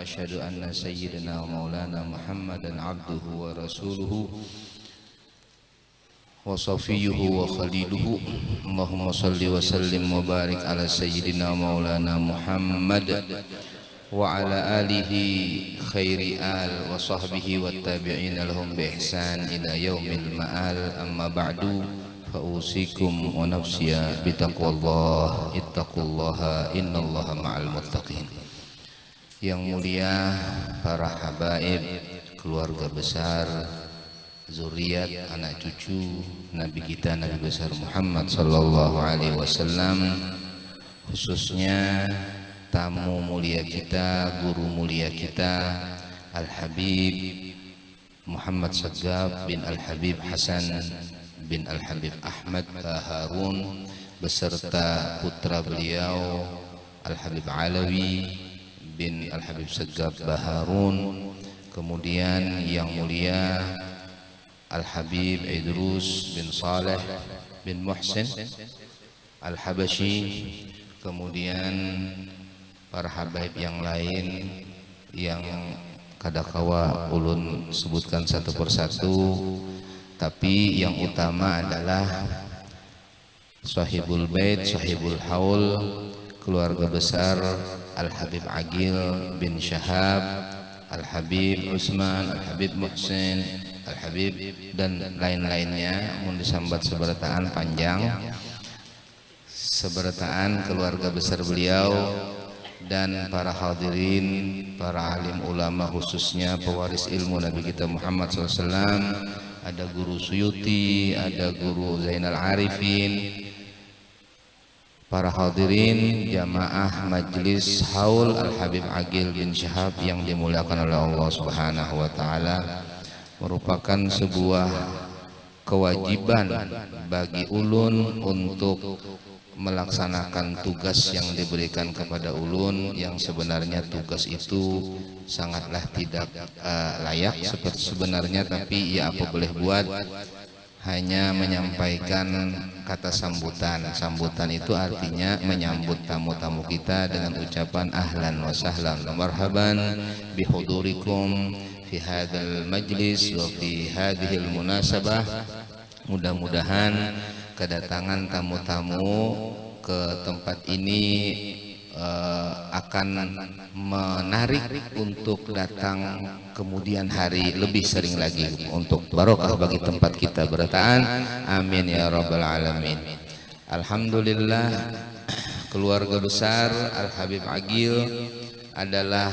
وأشهد أن سيدنا ومولانا محمدا عبده ورسوله وصفيه وخليله. اللهم صل وسلم وبارك على سيدنا ومولانا محمد وعلى آله خير آل وصحبه والتابعين لهم بإحسان إلى يوم المآل. أما بعد فأوصيكم ونفسي بتقوى الله اتقوا الله إن الله مع المتقين. Yang mulia para habaib, keluarga besar, zuriat, anak cucu Nabi kita Nabi besar Muhammad sallallahu alaihi wasallam, khususnya tamu mulia kita, guru mulia kita Al-Habib Muhammad Saggaf bin Al-Habib Hasan bin Al-Habib Ahmad Baharun beserta putra beliau Al-Habib Alawi bin Al-Habib Saggaf Baharun, kemudian yang mulia Al-Habib Idrus bin Saleh bin Muhsin Al-Habashi, kemudian para habaib yang lain yang kadakawa ulun sebutkan satu persatu, tapi yang utama adalah Sahibul Bait, Sahibul Haul, keluarga besar Al-Habib Agil bin Syahab, Al-Habib Utsman, Al-Habib Muhsin, Al-Habib dan lain-lainnya. Mun disambat seberataan panjang, seberataan keluarga besar beliau dan para hadirin, para alim ulama, khususnya pewaris ilmu Nabi kita Muhammad SAW. Ada guru Suyuti, ada guru Zainal Arifin, para hadirin jamaah majlis haul Al-Habib Agil bin Syahab yang dimuliakan oleh Allah Subhanahu wa taala. Merupakan sebuah kewajiban bagi ulun untuk melaksanakan tugas yang diberikan kepada ulun, yang sebenarnya tugas itu sangatlah tidak layak seperti sebenarnya, tapi ya apa boleh buat, hanya menyampaikan kata sambutan. Sambutan itu artinya menyambut tamu-tamu kita dengan ucapan ahlan wa sahlan wa marhaban bihudurikum fi hadzal majlis wa fi hadhil munasabah. Mudah-mudahan kedatangan tamu-tamu ke tempat ini akan menarik untuk datang kemudian hari lebih sering lagi, untuk barokah bagi tempat kita berataan. Amin ya rabbal alamin. Alhamdulillah, keluarga besar Al-Habib Agil adalah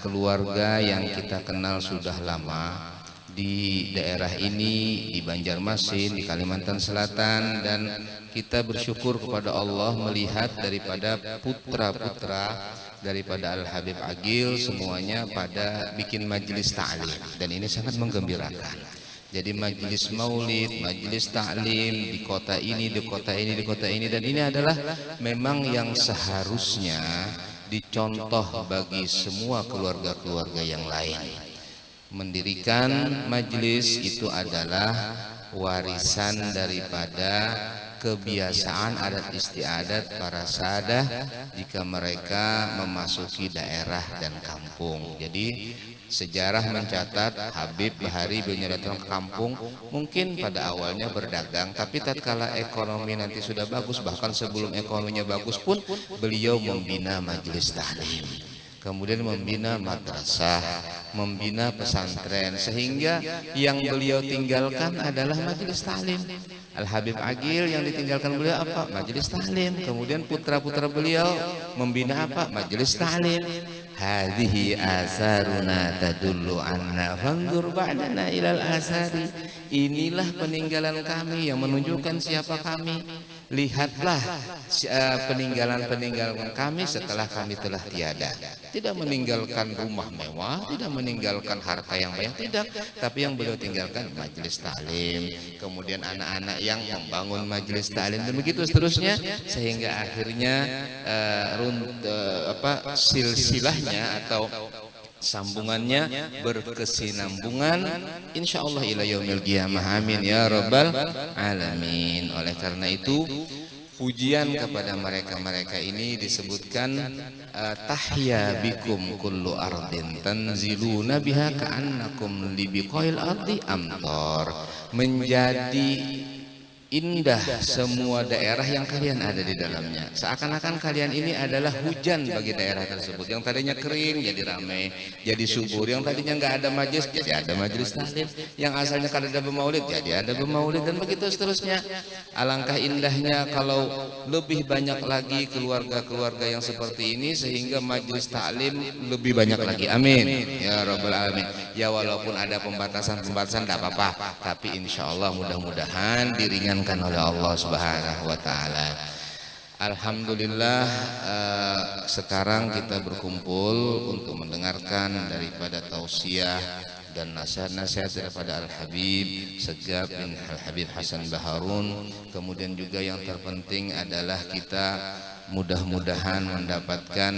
keluarga yang kita kenal sudah lama di daerah ini, di Banjarmasin, di Kalimantan Selatan, dan kita bersyukur kepada Allah melihat daripada putra-putra daripada Al-Habib Agil semuanya pada bikin majelis ta'lim, dan ini sangat menggembirakan. Jadi majelis maulid, majelis ta'lim di kota ini, di kota ini, di kota ini, dan ini adalah memang yang seharusnya dicontoh bagi semua keluarga-keluarga yang lain. Mendirikan majelis itu adalah warisan daripada kebiasaan adat istiadat para sadah jika mereka memasuki daerah dan kampung. Jadi sejarah mencatat Habib Bahari beliau datang ke kampung mungkin pada awalnya berdagang, tapi tatkala ekonomi nanti sudah bagus, bahkan sebelum ekonominya bagus pun beliau membina majelis taklim, kemudian membina madrasah, membina pesantren, sehingga yang beliau tinggalkan adalah majelis taklim. Al-Habib Agil yang ditinggalkan beliau apa? Majelis taklim. Kemudian putra-putra beliau membina apa? Majelis taklim. Hadhihi asaruna tadullu anna fanzur ba'dana ilal asari. Inilah peninggalan kami yang menunjukkan siapa kami. Lihatlah peninggalan-peninggalan kami setelah kami telah tiada. Tidak meninggalkan rumah mewah, tidak meninggalkan harta yang banyak, tidak, tapi yang beliau tinggalkan majelis taklim, kemudian anak-anak yang membangun majelis taklim, dan begitu seterusnya, sehingga akhirnya silsilahnya atau sambungannya berkesinambungan insyaallah ila yaumil qiyamah. Amin ya rabbal alamin. Oleh karena itu pujian kepada mereka ini disebutkan tahya bikum kullu ardin tanziluna biha ka'annakum libiqail ardi amtar, menjadi indah semua daerah yang kalian ada di dalamnya, seakan-akan kalian ini adalah hujan bagi daerah tersebut. Yang tadinya kering jadi ramai, jadi subur. Yang tadinya nggak ada majelis jadi ada majelis taklim. Yang asalnya kada ada bermaulid jadi ada bermaulid, dan begitu seterusnya. Alangkah indahnya kalau lebih banyak lagi keluarga-keluarga yang seperti ini, sehingga majelis taklim lebih banyak lagi. Amin ya rabbal alamin. Ya walaupun ada pembatasan tidak apa-apa, tapi insya Allah mudah-mudahan diringankan oleh Allah Subhanahu wa taala. Alhamdulillah, sekarang kita berkumpul untuk mendengarkan daripada tausiah dan nasihat-nasihat daripada Al-Habib Segaf bin Al-Habib Hasan Baharun. Kemudian juga yang terpenting adalah kita mudah-mudahan mendapatkan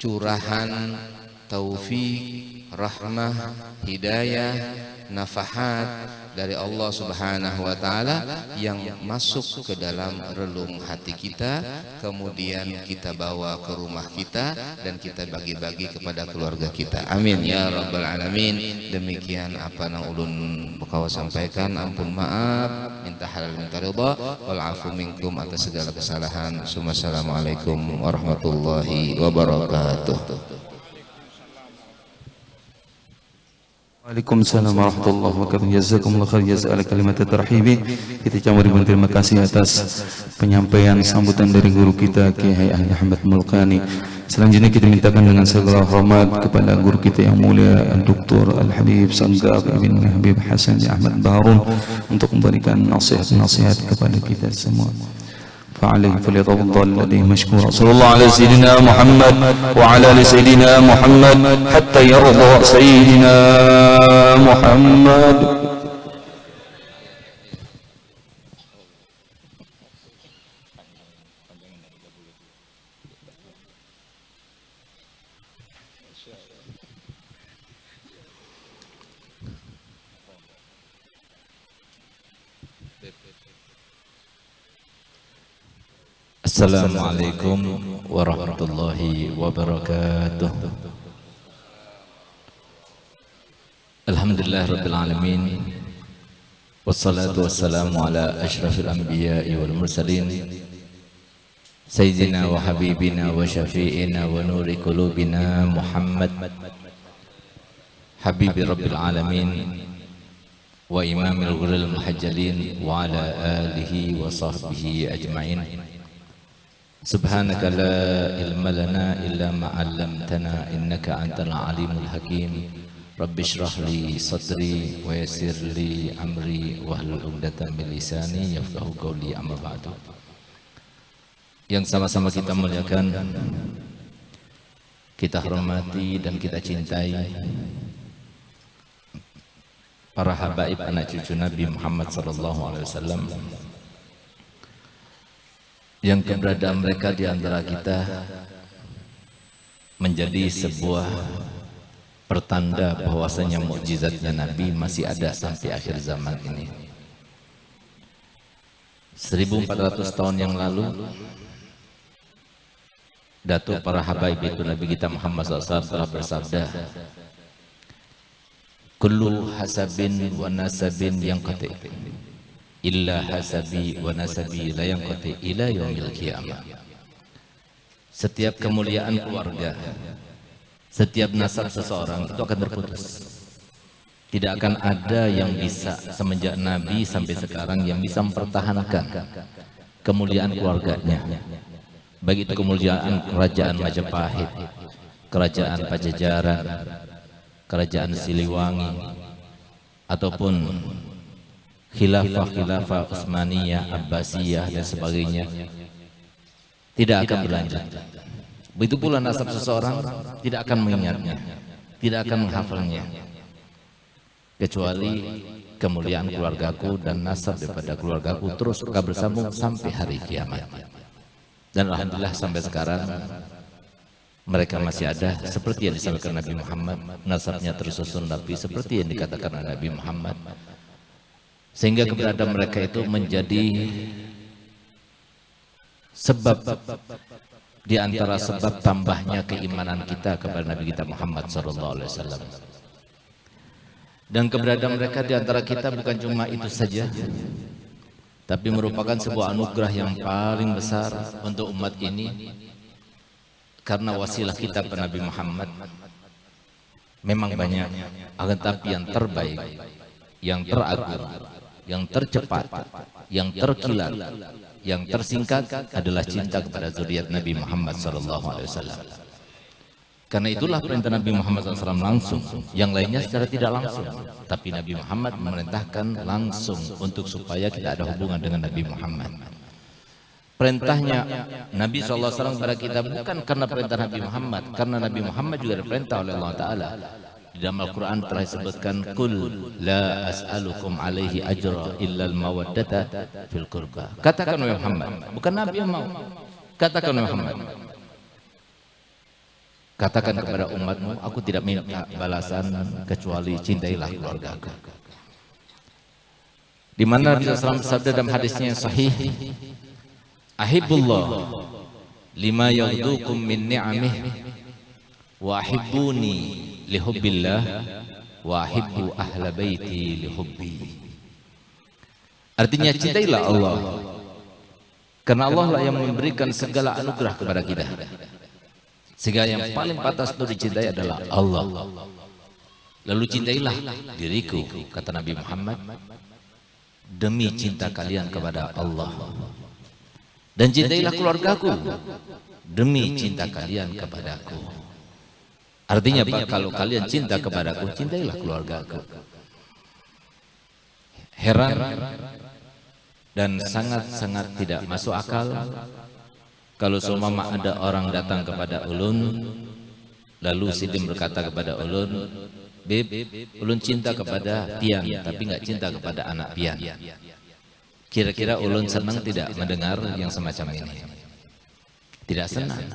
curahan taufik, rahmah, hidayah, nafahat dari Allah Subhanahu wa taala yang masuk ke dalam relung hati kita, kemudian kita bawa ke rumah kita dan kita bagi-bagi kepada keluarga kita. Amin ya rabbal alamin. Demikian apa yang ulun bakawa sampaikan. Ampun maaf, minta halal minta ridha, wal afu minkum atas segala kesalahan. Assalamualaikum warahmatullahi wabarakatuh. Waalaikumsalam warahmatullahi wabarakatuh. Jazakumullah khair jazaa kalimat terhibi. Kita ucapkan terima kasih atas penyampaian sambutan dari guru kita Kiai Ahmad Mulkani. Selanjutnya kita mintakan dengan segala hormat kepada guru kita yang mulia Dr. Al-Habib Segaf bin Habib Hasan Ahmad Baharun untuk memberikan nasihat-nasihat kepada kita semua. فعليه فليتفضل الذي مشكورا. صلى الله على سيدنا محمد وعلى ال سيدنا محمد حتى يرضى سيدنا محمد. Assalamualaikum warahmatullahi wabarakatuh. Alhamdulillah rabbil alamin, wassalatu wassalamu ala asyrafil anbiya'i wal mursalin, sayyidina wa habibina wa syafi'ina wa nuri qulubina Muhammad habibi rabbil alamin wa imamil ghuril muhajjalin wa ala alihi wa sahbihi ajma'in. Subhanaka la ilma lana illa ma 'allamtana innaka antal alimul hakim. Rabbi shrah li sadri wa yassir li amri wahlul 'uqdatam min lisani yafqahu qawli, amma ba'du. Yang sama-sama kita muliakan, kita hormati dan kita cintai para habaib anak cucu Nabi Muhammad sallallahu alaihi wasallam, yang keberadaan mereka di antara kita menjadi sebuah pertanda bahwasanya mukjizatnya Nabi masih ada sampai akhir zaman ini. 1400 tahun yang lalu, Datuk para habaib itu Nabi kita Muhammad SAW telah bersabda, kullu hasabin wa nasabin yang qati' illa hasabi wa nasabi la yanqati ila yaumil qiyamah. Setiap kemuliaan keluarga, setiap nasab seseorang itu akan terputus. Tidak akan ada yang bisa semenjak Nabi sampai sekarang yang bisa mempertahankan kemuliaan keluarganya. Baik itu kemuliaan kerajaan Majapahit, kerajaan Pajajaran, kerajaan Siliwangi, ataupun khilafah Utsmaniyah, Abbasiyah dan sebagainya, tidak akan berlanjut. Begitu pula nasab seseorang tidak akan mengingatnya, tidak akan menghafalnya, kecuali kemuliaan keluargaku dan nasab daripada keluargaku terus bersambung sampai hari kiamat. Dan alhamdulillah sampai sekarang mereka masih ada, seperti yang disampaikan Nabi Muhammad, nasabnya tersusun Nabi seperti yang dikatakan Nabi Muhammad. sehingga keberadaan mereka itu menjadi sebab di antara sebab tambahnya keimanan kita kepada Nabi kita Muhammad SAW. Dan keberadaan mereka di antara kita bukan cuma itu saja, tapi merupakan sebuah anugerah yang paling besar untuk umat ini, karena wasilah kita kepada Nabi Muhammad memang banyak, akan tapi yang terbaik, yang teragung, yang tercepat, yang terkilat, yang tersingkat adalah cinta kepada zuriat Nabi Muhammad SAW. Karena itulah perintah Nabi Muhammad SAW langsung, yang lainnya secara tidak langsung, tapi Nabi Muhammad memerintahkan langsung untuk supaya kita ada hubungan dengan Nabi Muhammad. Perintahnya Nabi SAW kepada kita bukan karena perintah Nabi Muhammad, karena Nabi Muhammad juga diperintah oleh Allah Ta'ala. Di dalam Al-Quran telah disebutkan, Qul la as'alukum alaihi ajra illal mawaddata fil qurba. Katakan oleh Muhammad, bukan Nabi yang mau. Katakan oleh Muhammad, katakan kepada umatmu, aku tidak minta balasan kecuali cintailah keluarga aku. Di mana Nabi SAW bersabda dalam hadisnya yang sahih, Ahibullah lima yaghdukum min ni'amih wa ahibbuni lihubbillah wa ahibbu ahla baiti lihubbi. Artinya cintailah Allah, karena Allah lah yang memberikan segala anugerah kepada kita, sehingga yang paling pantas untuk dicintai adalah Allah. Lalu cintailah diriku, kata Nabi Muhammad, demi cinta kalian kepada Allah. Dan cintailah keluargaku demi cinta kalian kepadaku. Artinya kalau kalian cinta kepadaku, cintailah keluargaku. Heran dan sangat-sangat tidak masuk akal kalau seumpama ada orang datang kepada ulun, lalu Sidim berkata kepada ulun, Bib, ulun cinta kepada Pian, tapi nggak cinta kepada anak Pian. Kira-kira ulun senang tidak mendengar yang semacam ini? Tidak senang.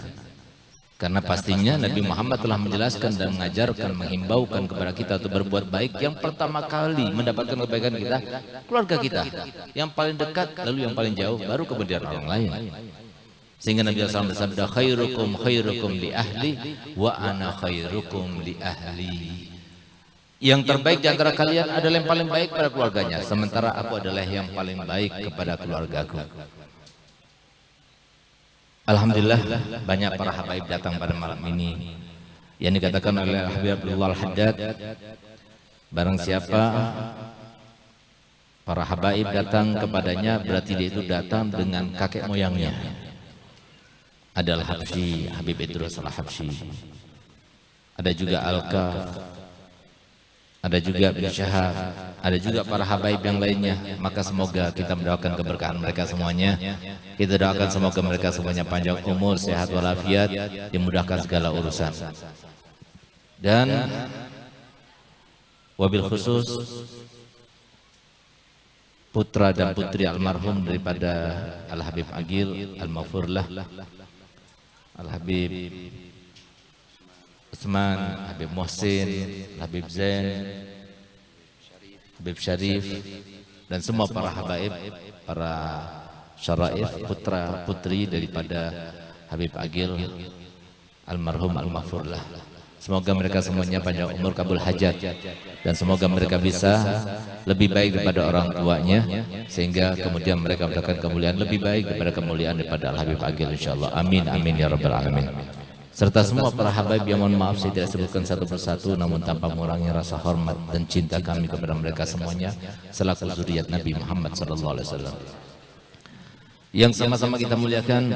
Karena pastinya Nabi Muhammad telah menjelaskan dan mengajarkan, menghimbaukan kepada kita untuk berbuat baik. Yang pertama kali mendapatkan kebaikan kita, keluarga kita. Yang paling dekat, lalu yang paling jauh, baru kemudian orang lain. Sehingga Nabi SAW bersabda, khairukum khairukum li ahli wa ana khairukum li ahli. Yang terbaik di antara kalian adalah yang paling baik pada keluarganya, sementara aku adalah yang paling baik kepada keluargaku. Alhamdulillah banyak para habaib datang pada malam ini. Yang dikatakan oleh Habib Abdullah Al-Haddad, barang siapa para habaib datang kepadanya, berarti dia itu datang dengan kakek moyangnya. Adalah Habsyi, Habib Idrus Al-Habsyi. Ada juga Al-Kaf, ada juga bin Syahab, ada juga para habaib yang lainnya. Maka semoga kita mendoakan keberkahan mereka semuanya. Kita doakan semoga mereka semuanya panjang umur, sehat walafiat, dimudahkan segala urusan. Dan wabil khusus putra dan putri almarhum daripada Al-Habib Agil Al-Maghfurlah, Al-Habib Usman, Habib Muhsin, Habib Zain, Habib Syarif, dan semua para habaib, para syaraif, putra putri daripada Habib Agil Almarhum Al-Maghfurlah. Semoga mereka semuanya panjang umur, kabul hajat, dan semoga mereka bisa lebih baik daripada orang tuanya, sehingga kemudian mereka mendapatkan kemuliaan lebih baik daripada kemuliaan daripada Al-Habib Agil, insyaallah. Amin amin ya rabbal alamin. Serta semua para habaib yang mohon maaf saya tidak sebutkan satu persatu, namun tanpa mengurangi rasa hormat dan cinta kami kepada mereka semuanya selaku zuriat Nabi Muhammad SAW. Yang sama-sama kita muliakan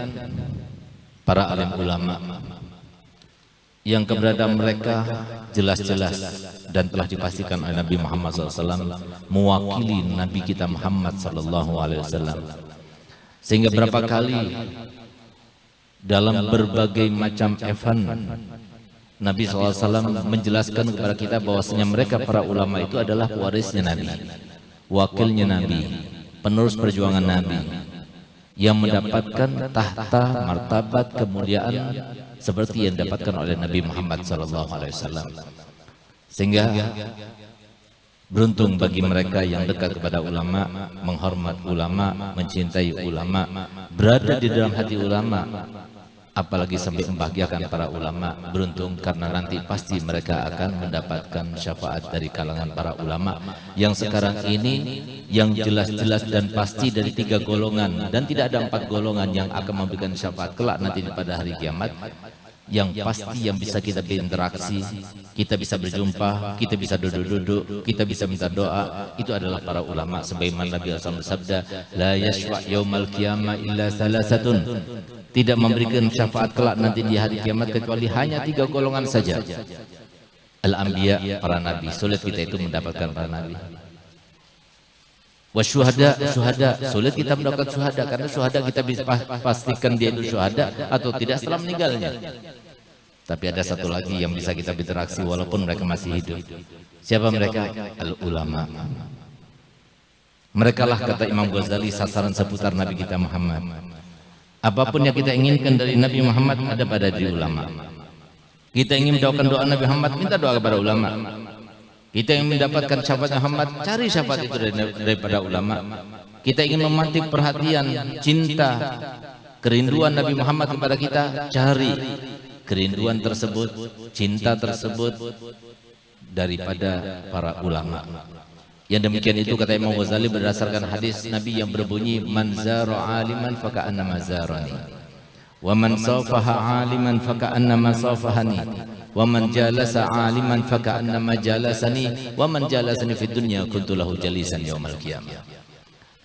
para alim ulama yang keberadaan mereka jelas-jelas dan telah dipastikan oleh Nabi Muhammad SAW mewakili Nabi kita Muhammad SAW. Sehingga berapa kali dalam berbagai macam event Nabi SAW menjelaskan kepada kita bahwasanya mereka para ulama itu adalah warisnya Nabi, wakilnya Nabi, penerus perjuangan Nabi, yang mendapatkan tahta, martabat, kemuliaan seperti yang didapatkan oleh Nabi Muhammad SAW. Sehingga Beruntung bagi mereka yang dekat kepada ulama, menghormat ulama, mencintai ulama, berada di dalam hati ulama, apalagi sampai membahagiakan para ulama. Beruntung karena nanti pasti mereka akan mendapatkan syafaat dari kalangan para ulama yang sekarang ini yang jelas-jelas dan pasti dari 3 golongan, dan tidak ada 4 golongan yang akan memberikan syafaat kelak nanti pada hari kiamat. Yang pasti yang bisa kita berinteraksi, kita bisa berjumpa, kita bisa duduk-duduk, kita bisa minta doa, itu adalah para ulama. Sebagaimana Nabi SAW bersabda, la yashfa' yaumal qiyamah illa salasatun, tidak memberikan syafaat kelak nanti di hari kiamat kecuali hanya 3 golongan saja. Al-anbiya, para nabi. Sulit kita itu mendapatkan para nabi. Wasyuhada, syuhada, sulit kita mendapatkan syuhada karena syuhada kita bisa pastikan dia itu syuhada atau tidak setelah meninggalnya. Tapi ada satu lagi yang bisa kita berinteraksi walaupun mereka masih hidup. Siapa mereka? Al-ulama. Mereka lah, kata Imam Ghazali, sasaran seputar Nabi kita Muhammad. Apapun yang kita inginkan dari Nabi Muhammad ada pada diri ulama. Kita ingin mendoakan doa Nabi Muhammad, minta doa kepada ulama. Kita ingin mendapatkan syafaat Muhammad, cari syafaat itu daripada ulama. Kita ingin memantik perhatian, cinta, kerinduan Nabi Muhammad kepada kita, cari kerinduan tersebut, cinta tersebut daripada para ulama. Yang demikian itu, kata Imam Ghazali, berdasarkan hadis Nabi yang berbunyi, man zara aliman faka'annama zarani, wa man safaha aliman faka'annama safahani, wa man jalasa aliman faka'annama jalasani, wa man jalasani fid dunya kuntu lahu jalisan yaumal qiyamah.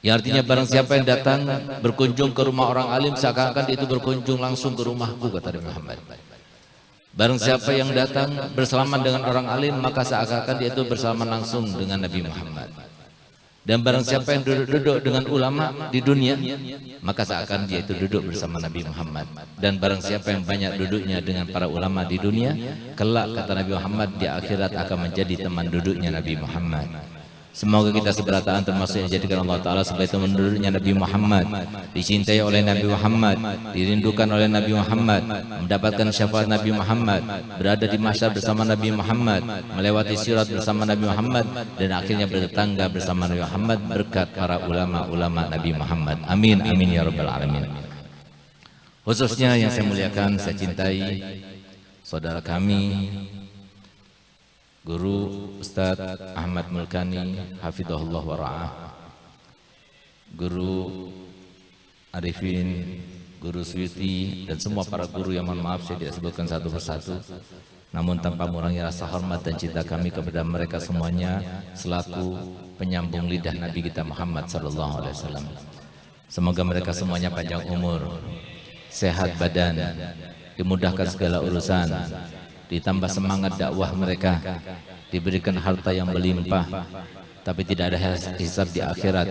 Yang artinya barang siapa yang datang berkunjung ke rumah orang alim, seakan-akan itu berkunjung langsung ke rumahku, kata Nabi Muhammad. Barang siapa yang datang bersalaman dengan orang alim, maka seakan-akan dia itu bersalaman langsung dengan Nabi Muhammad. Dan barang siapa yang duduk-duduk dengan ulama di dunia, maka seakan dia itu duduk bersama Nabi Muhammad. Dan barang siapa yang banyak duduknya dengan para ulama di dunia, kelak, kata Nabi Muhammad, di akhirat akan menjadi teman duduknya Nabi Muhammad. Semoga kita seberataan termasuk yang dijadikan Allah Ta'ala sebagai teman duduknya Nabi Muhammad, dicintai oleh Nabi Muhammad, dirindukan oleh Nabi Muhammad, mendapatkan syafaat Nabi Muhammad, berada di mahsyar bersama Nabi Muhammad, melewati sirat bersama Nabi Muhammad, dan akhirnya bertetangga bersama Nabi Muhammad berkat para ulama-ulama Nabi Muhammad. Amin, amin ya rabbal alamin. Khususnya yang saya muliakan, saya cintai saudara kami, Guru Ustadz Ahmad Mulkani, hafidhahullah wa ra'ah, Guru Arifin, Guru Suyuti, dan semua para guru yang, mohon maaf saya tidak sebutkan satu persatu, namun tanpa mengurangi rasa hormat dan cinta kami kepada mereka semuanya selaku penyambung lidah Nabi kita Muhammad sallallahu alaihi wasallam. Semoga mereka semuanya panjang umur, sehat badan, dimudahkan segala urusan, ditambah semangat dakwah mereka, diberikan harta yang berlimpah, tapi tidak ada hisab di akhirat.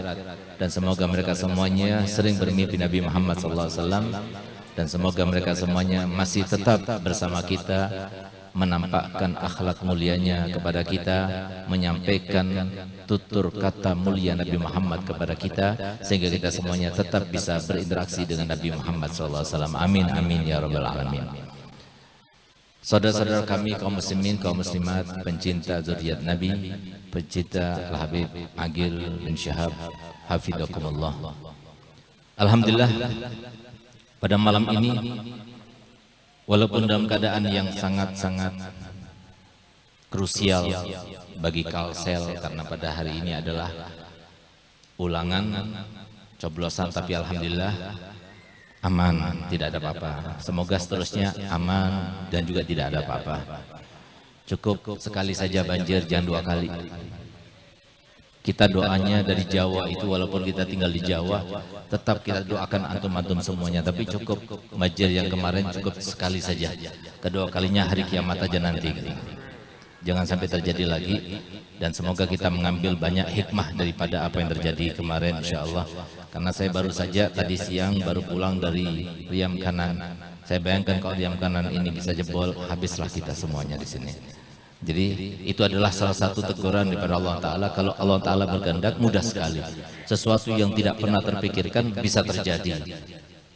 Dan semoga mereka semuanya sering bermimpi Nabi Muhammad SAW, dan semoga mereka semuanya masih tetap bersama kita, menampakkan akhlak mulianya kepada kita, menyampaikan tutur kata mulia Nabi Muhammad kepada kita, sehingga kita semuanya tetap bisa berinteraksi dengan Nabi Muhammad SAW. Amin, amin ya rabbal alamin. Saudara-saudara kami, kaum muslimin, kaum muslimat, pencinta zuriat Nabi, pencinta Al-Habib Aqil bin Syihab, hafidhakumullah. Alhamdulillah, pada malam ini, walaupun dalam keadaan yang sangat-sangat krusial bagi Kalsel, karena pada hari ini adalah ulangan coblosan, tapi alhamdulillah aman, tidak ada apa-apa. Semoga seterusnya aman dan juga tidak ada apa-apa. Cukup sekali saja banjir, jangan 2 kali. Kita doanya dari Jawa itu, walaupun kita tinggal di Jawa, tetap kita doakan antum-antum semuanya. Tapi cukup banjir yang kemarin, cukup sekali saja. Kedua kalinya hari kiamat aja nanti. Jangan sampai terjadi lagi. Dan semoga kita mengambil banyak hikmah daripada apa yang terjadi kemarin, insya Allah. Karena saya baru saja tadi siang baru pulang dari Riam Kanan. Saya bayangkan kalau Riam Kanan ini bisa jebol, habislah kita semuanya di sini. Jadi itu adalah salah satu teguran daripada Allah Ta'ala. Kalau Allah Ta'ala berkehendak, mudah sekali. Sesuatu yang tidak pernah terpikirkan bisa terjadi.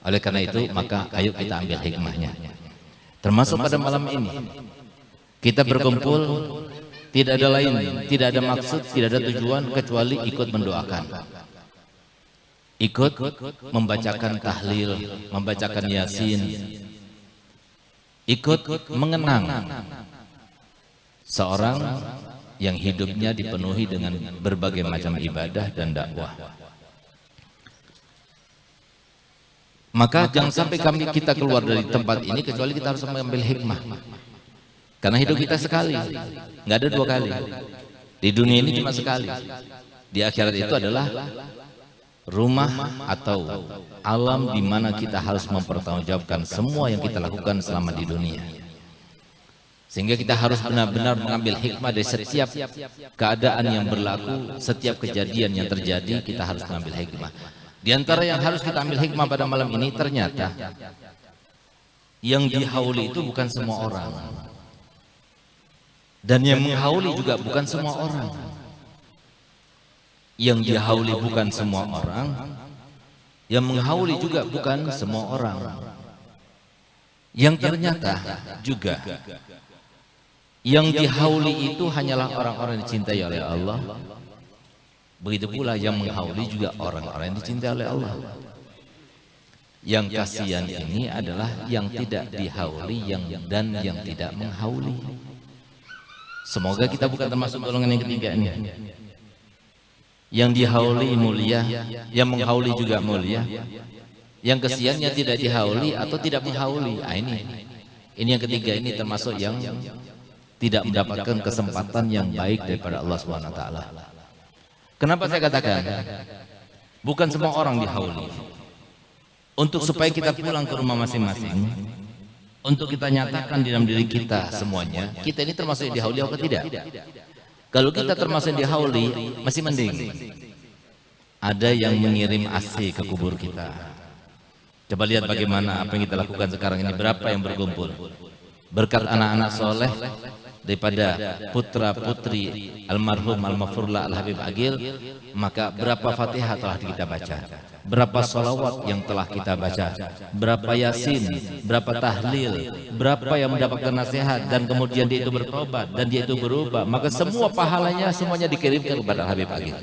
Oleh karena itu, maka ayo kita ambil hikmahnya. Termasuk pada malam ini, kita berkumpul Tidak ada lain, tidak ada maksud, tidak ada tujuan kecuali ikut mendoakan. Ikut membacakan tahlil, membacakan yasin. Ikut mengenang seorang yang hidupnya dipenuhi dengan berbagai macam ibadah dan dakwah. Maka jangan sampai kita keluar dari tempat ini kecuali kita harus mengambil hikmah. Karena hidup kita sekali, nggak ada dua kali. Di dunia ini cuma sekali. Di akhirat itu adalah rumah atau alam di mana kita harus mempertanggungjawabkan semua yang kita lakukan selama di dunia. Sehingga kita harus benar-benar mengambil hikmah dari setiap keadaan yang berlaku, setiap kejadian yang terjadi, kita harus mengambil hikmah. Di antara yang harus kita ambil hikmah pada malam ini, ternyata yang dihauli itu bukan semua orang. Dan yang menghauli juga bukan semua orang. Yang dihauli bukan semua orang, yang menghauli juga bukan semua orang. Yang ternyata juga yang dihauli itu hanyalah orang-orang yang dicintai oleh Allah. Begitu pula yang menghauli juga orang-orang yang dicintai oleh Allah. Yang kasihan ini adalah yang tidak dihauli dan yang tidak menghauli. Semoga kita bukan termasuk golongan yang ketiga ini. Yang dihauli mulia, yang menghauli juga mulia. Yang kasihannya tidak dihauli atau tidak menghauli. Ah, ini yang ketiga ini termasuk yang tidak mendapatkan kesempatan yang baik daripada Allah SWT. Kenapa saya katakan bukan semua orang dihauli? Untuk supaya kita pulang ke rumah masing-masing, untuk kita nyatakan di dalam diri kita semuanya, kita ini termasuk yang dihauli atau tidak? Kalau kita termasuk yang dihauli, masih mending. Ada yang mengirim AC ke kubur kita. Coba lihat bagaimana apa yang kita lakukan sekarang ini, berapa yang berkumpul. Berkat anak-anak soleh daripada putra-putri almarhum al-mafurlah al-habib Agil, maka berapa fatihah telah kita baca, berapa salawat yang telah kita baca, berapa yasin, berapa tahlil, berapa yang mendapatkan nasihat dan kemudian dia itu bertobat dan dia itu berubah, maka semua pahalanya semuanya dikirimkan kepada Habib Agil.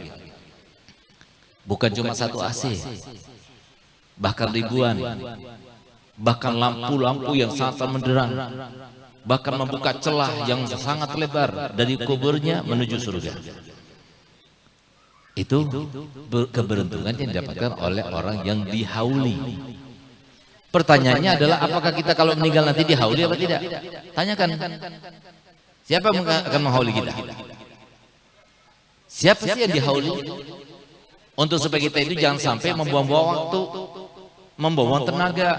Bukan cuma satu AC, bahkan ribuan, bahkan lampu-lampu yang sangat menderang, bahkan membuka celah yang sangat lebar dari kuburnya menuju surga. Itu keberuntungan yang didapatkan oleh orang yang dihauli. Pertanyaannya adalah apakah kita kalau meninggal nanti dihauli apa tidak? Tanyakan. Siapa yang akan menghauli kita? Siapa sih yang dihauli? Untuk supaya kita itu jangan sampai membuang-buang waktu, membuang tenaga,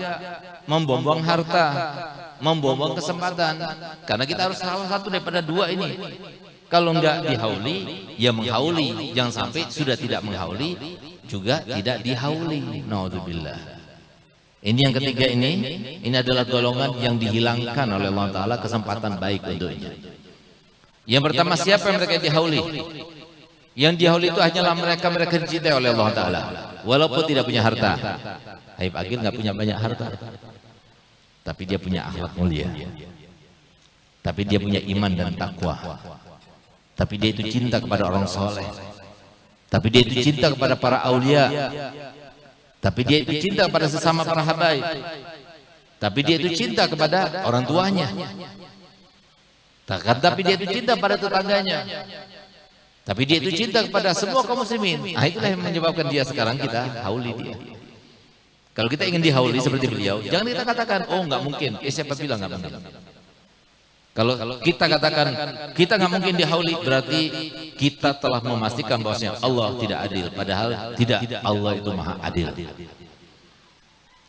membuang harta, membuang kesempatan. Karena kita harus salah satu daripada dua ini. Kalau enggak dihauli, ya menghauli. Jangan sampai sudah tidak menghauli, juga tidak dihauli. Naudzubillah. Ini yang ketiga ini adalah golongan yang dihilangkan oleh Allah Ta'ala kesempatan baik untuknya. Yang pertama, siapa yang mereka dihauli? Yang dihauli itu hanyalah mereka dicintai oleh Allah Ta'ala. Walaupun tidak punya harta. Habib Agil nggak punya banyak harta, tapi dia punya akhlak mulia, tapi dia punya iman dan takwa, tapi dia itu cinta kepada orang soleh, tapi dia itu cinta kepada para aulia, tapi dia itu cinta kepada sesama para habaib, tapi dia itu cinta kepada orang tuanya, tapi dia itu cinta pada tetangganya, tapi dia itu cinta kepada semua kaum muslimin. Nah, itulah yang menyebabkan dia sekarang kita hauli dia. Kalau kita ingin dihauli seperti beliau, jangan kita katakan, oh nggak mungkin. Siapa bilang nggak mungkin? Kalau kita katakan kita nggak mungkin dihauli, berarti kita telah memastikan bahwasanya Allah tidak adil. Padahal tidak, Allah itu maha adil.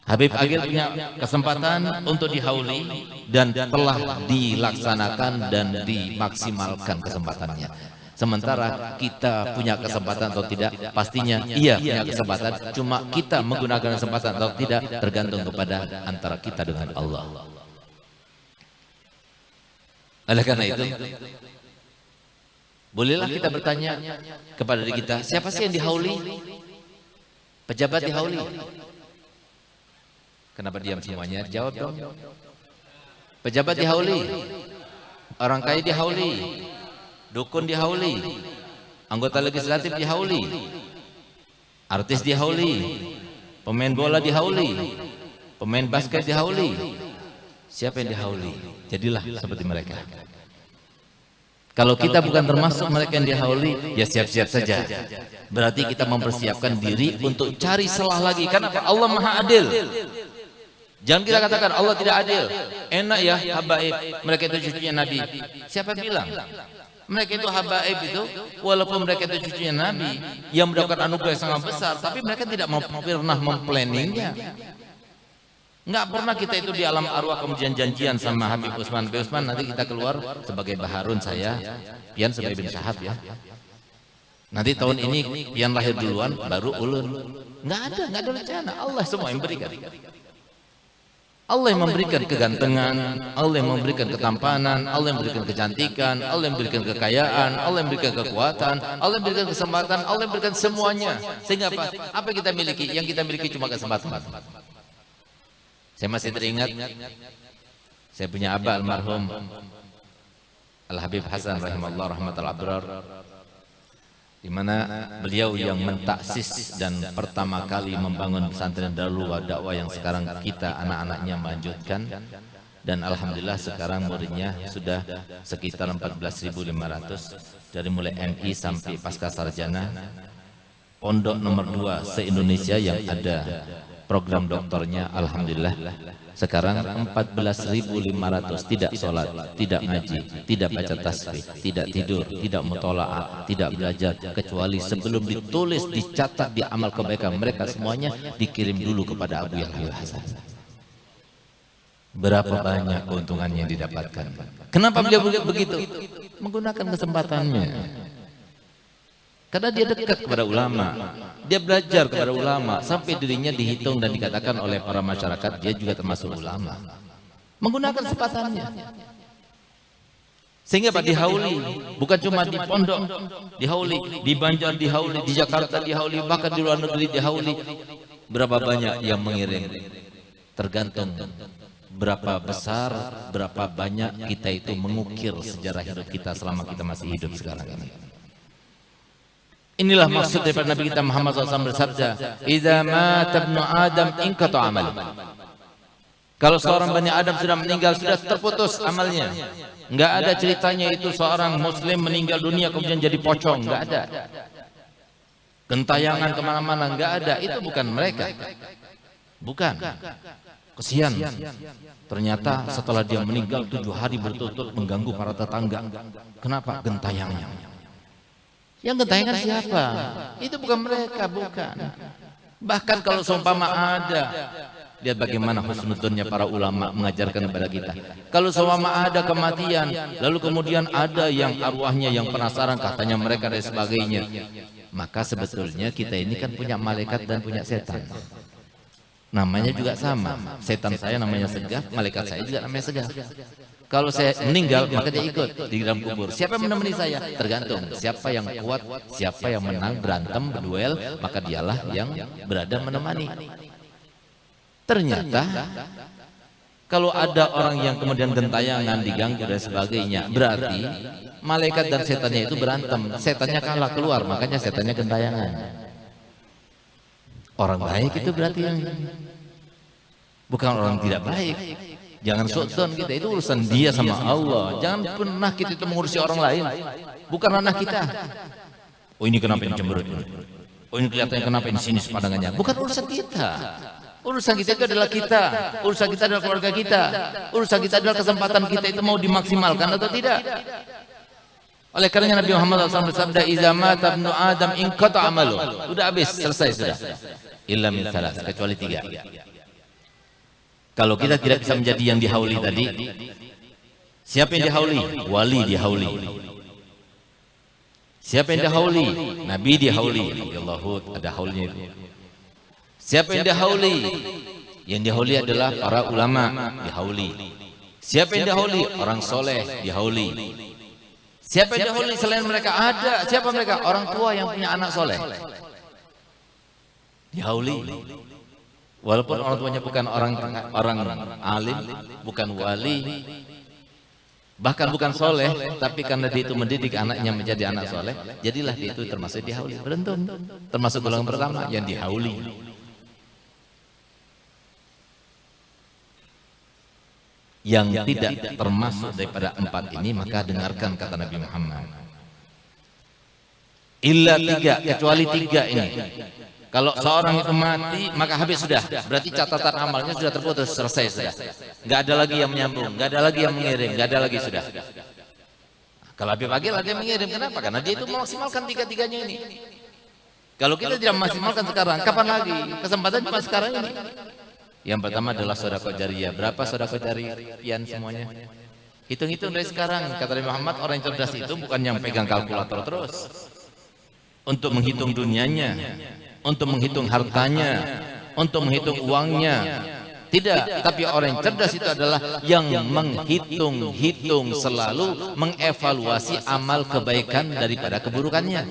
Habib Agil punya kesempatan untuk dihauli dan telah dilaksanakan dan dimaksimalkan kesempatannya. Sementara kita punya kesempatan atau tidak, pastinya iya punya kesempatan. Cuma kita menggunakan kesempatan atau tidak tergantung kepada antara kita dengan Allah. Oleh karena itu, bolehlah kita bertanya kepada diri kita, siapa sih yang dihauli? Pejabat dihauli. Kenapa diam semuanya? Jawab dong. Pejabat dihauli. Orang kaya dihauli. dukun dihauli, anggota legislatif dihauli, artis dihauli, pemain bola dihauli, pemain basket dihauli. Siapa yang dihauli? Jadilah seperti mereka. Kalau kita bukan termasuk mereka yang dihauli, ya siap-siap saja. Berarti kita mempersiapkan diri untuk cari salah lagi. Kenapa? Allah Maha Adil. Jangan kita katakan Allah tidak adil. Enak ya habaib, mereka itu cucunya Nabi. Siapa bilang? Mereka itu habaib itu, walaupun mereka itu cucunya Nabi yang mendapatkan anugerah yang sangat besar, tapi mereka tidak pernah memplanningnya. Nggak pernah kita itu di alam arwah kemudian janjian sama Habib Usman. Habib Usman nanti kita keluar sebagai Baharun, saya Pian sebagai bin Syahab ya. Nanti tahun ini Pian lahir duluan, baru Ulun. Nggak ada rencana. Allah semua yang berikan. Allah yang memberikan kegantengan, Allah yang memberikan ketampanan, Allah yang memberikan kecantikan, Allah yang memberikan kekayaan, Allah yang memberikan kekuatan, Allah yang memberikan kesempatan, Allah yang memberikan semuanya. Sehingga apa? Apa yang kita miliki? Yang kita miliki cuma kesempatan. Saya masih teringat, saya punya abah almarhum Al-Habib Hasan rahimahullah rahmatul abrar, di mana beliau yang mentaksis dan pertama kali membangun pesantren Darul Dakwah yang sekarang kita anak-anaknya melanjutkan, dan alhamdulillah sekarang muridnya sudah sekitar 14.500 dari mulai MI sampai pasca sarjana. Pondok nomor 2 se-Indonesia yang ada program doktornya, alhamdulillah sekarang 14.500 tidak sholat, tidak ngaji, tidak baca tasbih, tidak tidur, tidak mutola'ah, tidak belajar, kecuali sebelum ditulis, dicatat di amal kebaikan mereka semuanya dikirim dulu kepada Abu Yahya Hasan. Berapa banyak keuntungan yang didapatkan. Kenapa beliau begitu? Menggunakan kesempatannya. Karena dia dekat kepada ulama, dia belajar kepada ulama, sampai dirinya dihitung dan dikatakan oleh para masyarakat dia juga termasuk ulama. Menggunakan kesempatannya. Sehingga Pak dihauli, bukan cuma di pondok dihauli, di Banjar dihauli, di Jakarta dihauli, bahkan di luar negeri dihauli. Berapa banyak yang mengirim? Tergantung berapa besar, berapa banyak kita itu mengukir sejarah hidup kita selama kita masih hidup sekarang ini. Inilah maksud daripada Nabi kita Muhammad SAW bersabda, "Idza mata ibnu Adam inqata amalu." Kalau seorang Bani Adam sudah meninggal, sudah terputus amalnya. Enggak ada ceritanya itu seorang muslim meninggal dunia kemudian jadi pocong, enggak ada. Gentayangan kemana-mana, enggak ada. Itu bukan mereka. Bukan. Kesian. Ternyata setelah dia meninggal 7 hari berturut-turut mengganggu para tetangga. Kenapa? Gentayangan. Yang gentayangan siapa? Itu bukan mereka, bukan. Bahkan kalau seumpama ada, lihat bagaimana husnudzonnya para ulama mengajarkan kepada kita. Kalau seumpama ada kematian, lalu kemudian ada yang arwahnya yang penasaran, katanya mereka dan sebagainya, maka sebetulnya kita ini kan punya malaikat dan punya setan. Namanya juga sama. Setan saya namanya Segaf, malaikat saya juga namanya Segaf. Kalau saya meninggal, maka dia ikut di dalam kubur. Siapa yang menemani saya? Tergantung. Siapa yang kuat, siapa yang menang, berantem, berduel, maka dialah yang berada menemani. Ternyata, kalau ada orang yang kemudian gentayangan, diganggu dan sebagainya, berarti malaikat dan setannya itu berantem. Setannya kalah keluar, makanya setannya gentayangan. Orang baik itu berarti yang bukan orang tidak baik. Jangan suudzon kita, itu urusan dia sama Allah. Jangan pernah kita itu mengurusi orang lain, bukan ranah kita. Oh ini kenapa ini cemberut? Oh ini kelihatannya kenapa ini sinis pandangannya? Bukan urusan kita. Urusan kita itu adalah kita. Urusan kita adalah keluarga kita. Urusan kita adalah kesempatan kita itu mau dimaksimalkan atau tidak. Oleh karenanya Nabi Muhammad SAW bersabda, "Idza mata ibnu Adam inqata amalu." Sudah habis, selesai sudah. Illa min salas, kecuali 3. Kalau kita tidak bisa menjadi yang dihauli tadi, siapa yang dihauli? Wali dihauli. Siapa yang dihauli? Nabi dihauli. Allahu ada haulnya itu. Siapa yang dihauli? Yang dihauli adalah para ulama dihauli. Siapa yang dihauli? Orang soleh dihauli. Siapa yang dihauli selain mereka? Ada. Siapa mereka? Orang tua yang punya anak soleh dihauli. Walaupun orang tuanya bukan orang alim, bukan wali, Bahkan bukan soleh, tapi karena dia itu mendidik anaknya menjadi anak soleh, jadilah dia itu termasuk dihauli. Beruntung, termasuk golongan pertama yang dihauli. Yang tidak termasuk daripada 4 ini, maka dengarkan kata Nabi Muhammad. Illa 3, kecuali 3 ini. Kalau seorang itu mati, maka habis sudah. Berarti catatan amalnya sudah terputus, selesai sudah. Nggak ada lagi yang menyambung, nggak ada lagi yang mengirim, nggak ada lagi sudah. Kalau habis pagi lah dia mengirim, kenapa? Karena dia itu memaksimalkan 3-3-nya ini. Kalau kita tidak memaksimalkan sekarang, kapan lagi? Kesempatan cuma sekarang ini. Yang pertama adalah sedekah jariyah. Berapa sedekah jariyah semuanya? Hitung-hitung dari sekarang. Kata Nabi Muhammad, orang yang cerdas itu bukan yang pegang kalkulator terus untuk menghitung dunianya, untuk menghitung hartanya, untuk menghitung uangnya. Tidak, tapi orang yang cerdas itu adalah yang menghitung-hitung selalu, mengevaluasi amal kebaikan daripada keburukannya.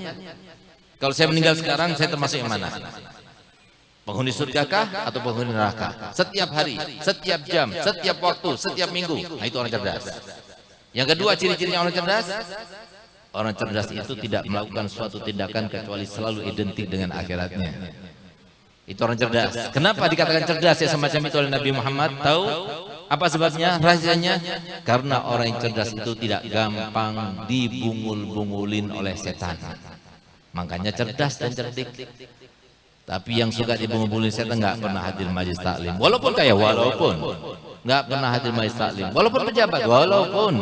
Kalau saya meninggal sekarang, saya termasuk yang mana? Penghuni surgakah atau penghuni neraka? Setiap hari, setiap jam, setiap waktu, setiap minggu. Nah, itu orang cerdas. Yang kedua, ciri-cirinya orang cerdas, orang cerdas itu tidak melakukan suatu tindakan kecuali selalu identik dengan akhiratnya. Itu orang cerdas. Kenapa dikatakan cerdas ya semacam itu oleh Nabi Muhammad? Tahu apa sebabnya? Rahasianya? Karena orang yang cerdas itu tidak gampang dibungul-bungulin oleh setan. Makanya cerdas dan cerdik. Tapi yang suka dibungul-bungulin setan nggak pernah hadir majelis taklim. Walaupun kaya, walaupun nggak pernah hadir majelis taklim. Walaupun pejabat, walaupun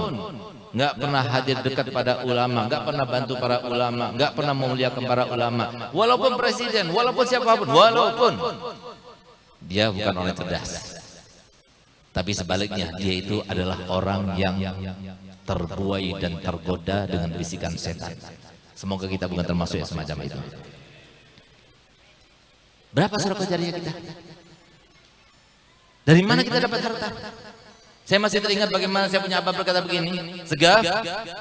nggak pernah hadir dekat pada ulama, nggak pernah bantu para ulama, nggak pernah memuliakan para ulama, walaupun presiden, walaupun siapapun, walaupun dia bukan orang cerdas. Tapi sebaliknya dia itu adalah orang yang terbuai dan tergoda dengan bisikan setan. Semoga kita bukan termasuk yang semacam itu. Berapa sedekah jariyah kita? Dari mana kita dapat harta? Saya masih teringat bagaimana saya punya abah berkata begini, Segaf,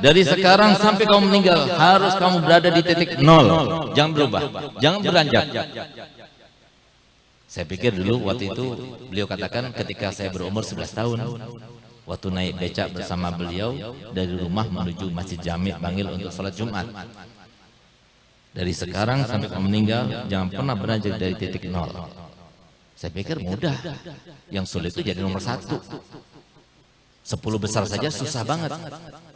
dari sekarang sampai kamu meninggal harus kamu berada di titik 0. Jangan berubah, jangan beranjak. Saya pikir dulu waktu itu beliau katakan ketika saya berumur 11 tahun, waktu naik becak bersama beliau dari rumah menuju Masjid Jami' Bangil untuk sholat Jumat. Dari sekarang sampai kamu meninggal jangan pernah beranjak dari titik 0. Saya pikir mudah, yang sulit itu jadi nomor 1. 10 besar saja susah banget.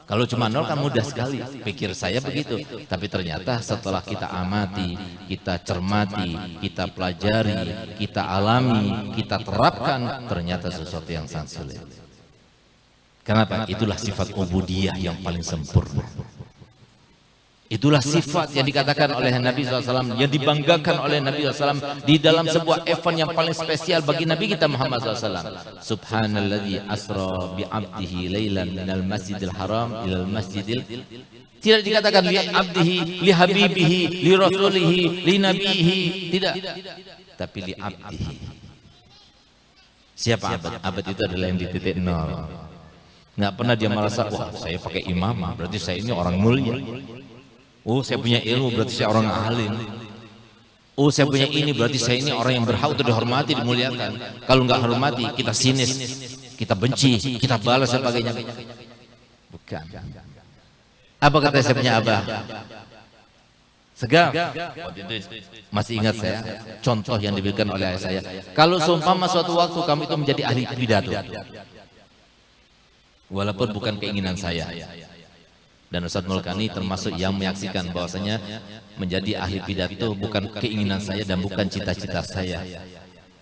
Kalau cuma 0 kan mudah sekali. Pikir saya begitu. Tapi ternyata setelah kita amati, kita cermati, kita pelajari, kita alami, kita terapkan, ternyata sesuatu yang sangat sulit. Kenapa? Itulah sifat ubudiyah yang paling sempurna. Itulah sifat yang dikatakan oleh Nabi SAW, yang dibanggakan oleh Nabi SAW di dalam sebuah event yang paling spesial bagi Nabi kita Muhammad SAW. Subhanalladzi asra bi'abdihi laylan minal masjidil haram ilal masjidil. Tidak dikatakan li abdihi, li habibihi, li rasulihi, li nabihi. Tidak. Tapi li abdihi. Siapa abad? Abad itu adalah yang di titik 0. Nggak pernah dia merasa, wah saya pakai imamah, berarti saya ini orang mulia. Oh saya punya ilmu berarti saya orang alim. Oh saya punya ini berarti saya ini orang yang berhak untuk dihormati, dimuliakan. Kalau nggak hormati kita sinis, kita benci, kita balas dan sebagainya. Bukan. Apa kata saya punya abah? Segaf. Masih ingat saya contoh yang diberikan oleh ayah saya. Kalau seumpama suatu waktu kamu itu menjadi ahli pidato, walaupun bukan keinginan saya. Dan Ustaz Mulkani termasuk yang menyaksikan bahwasanya menjadi ahli pidato bukan keinginan saya dan bukan cita-cita saya,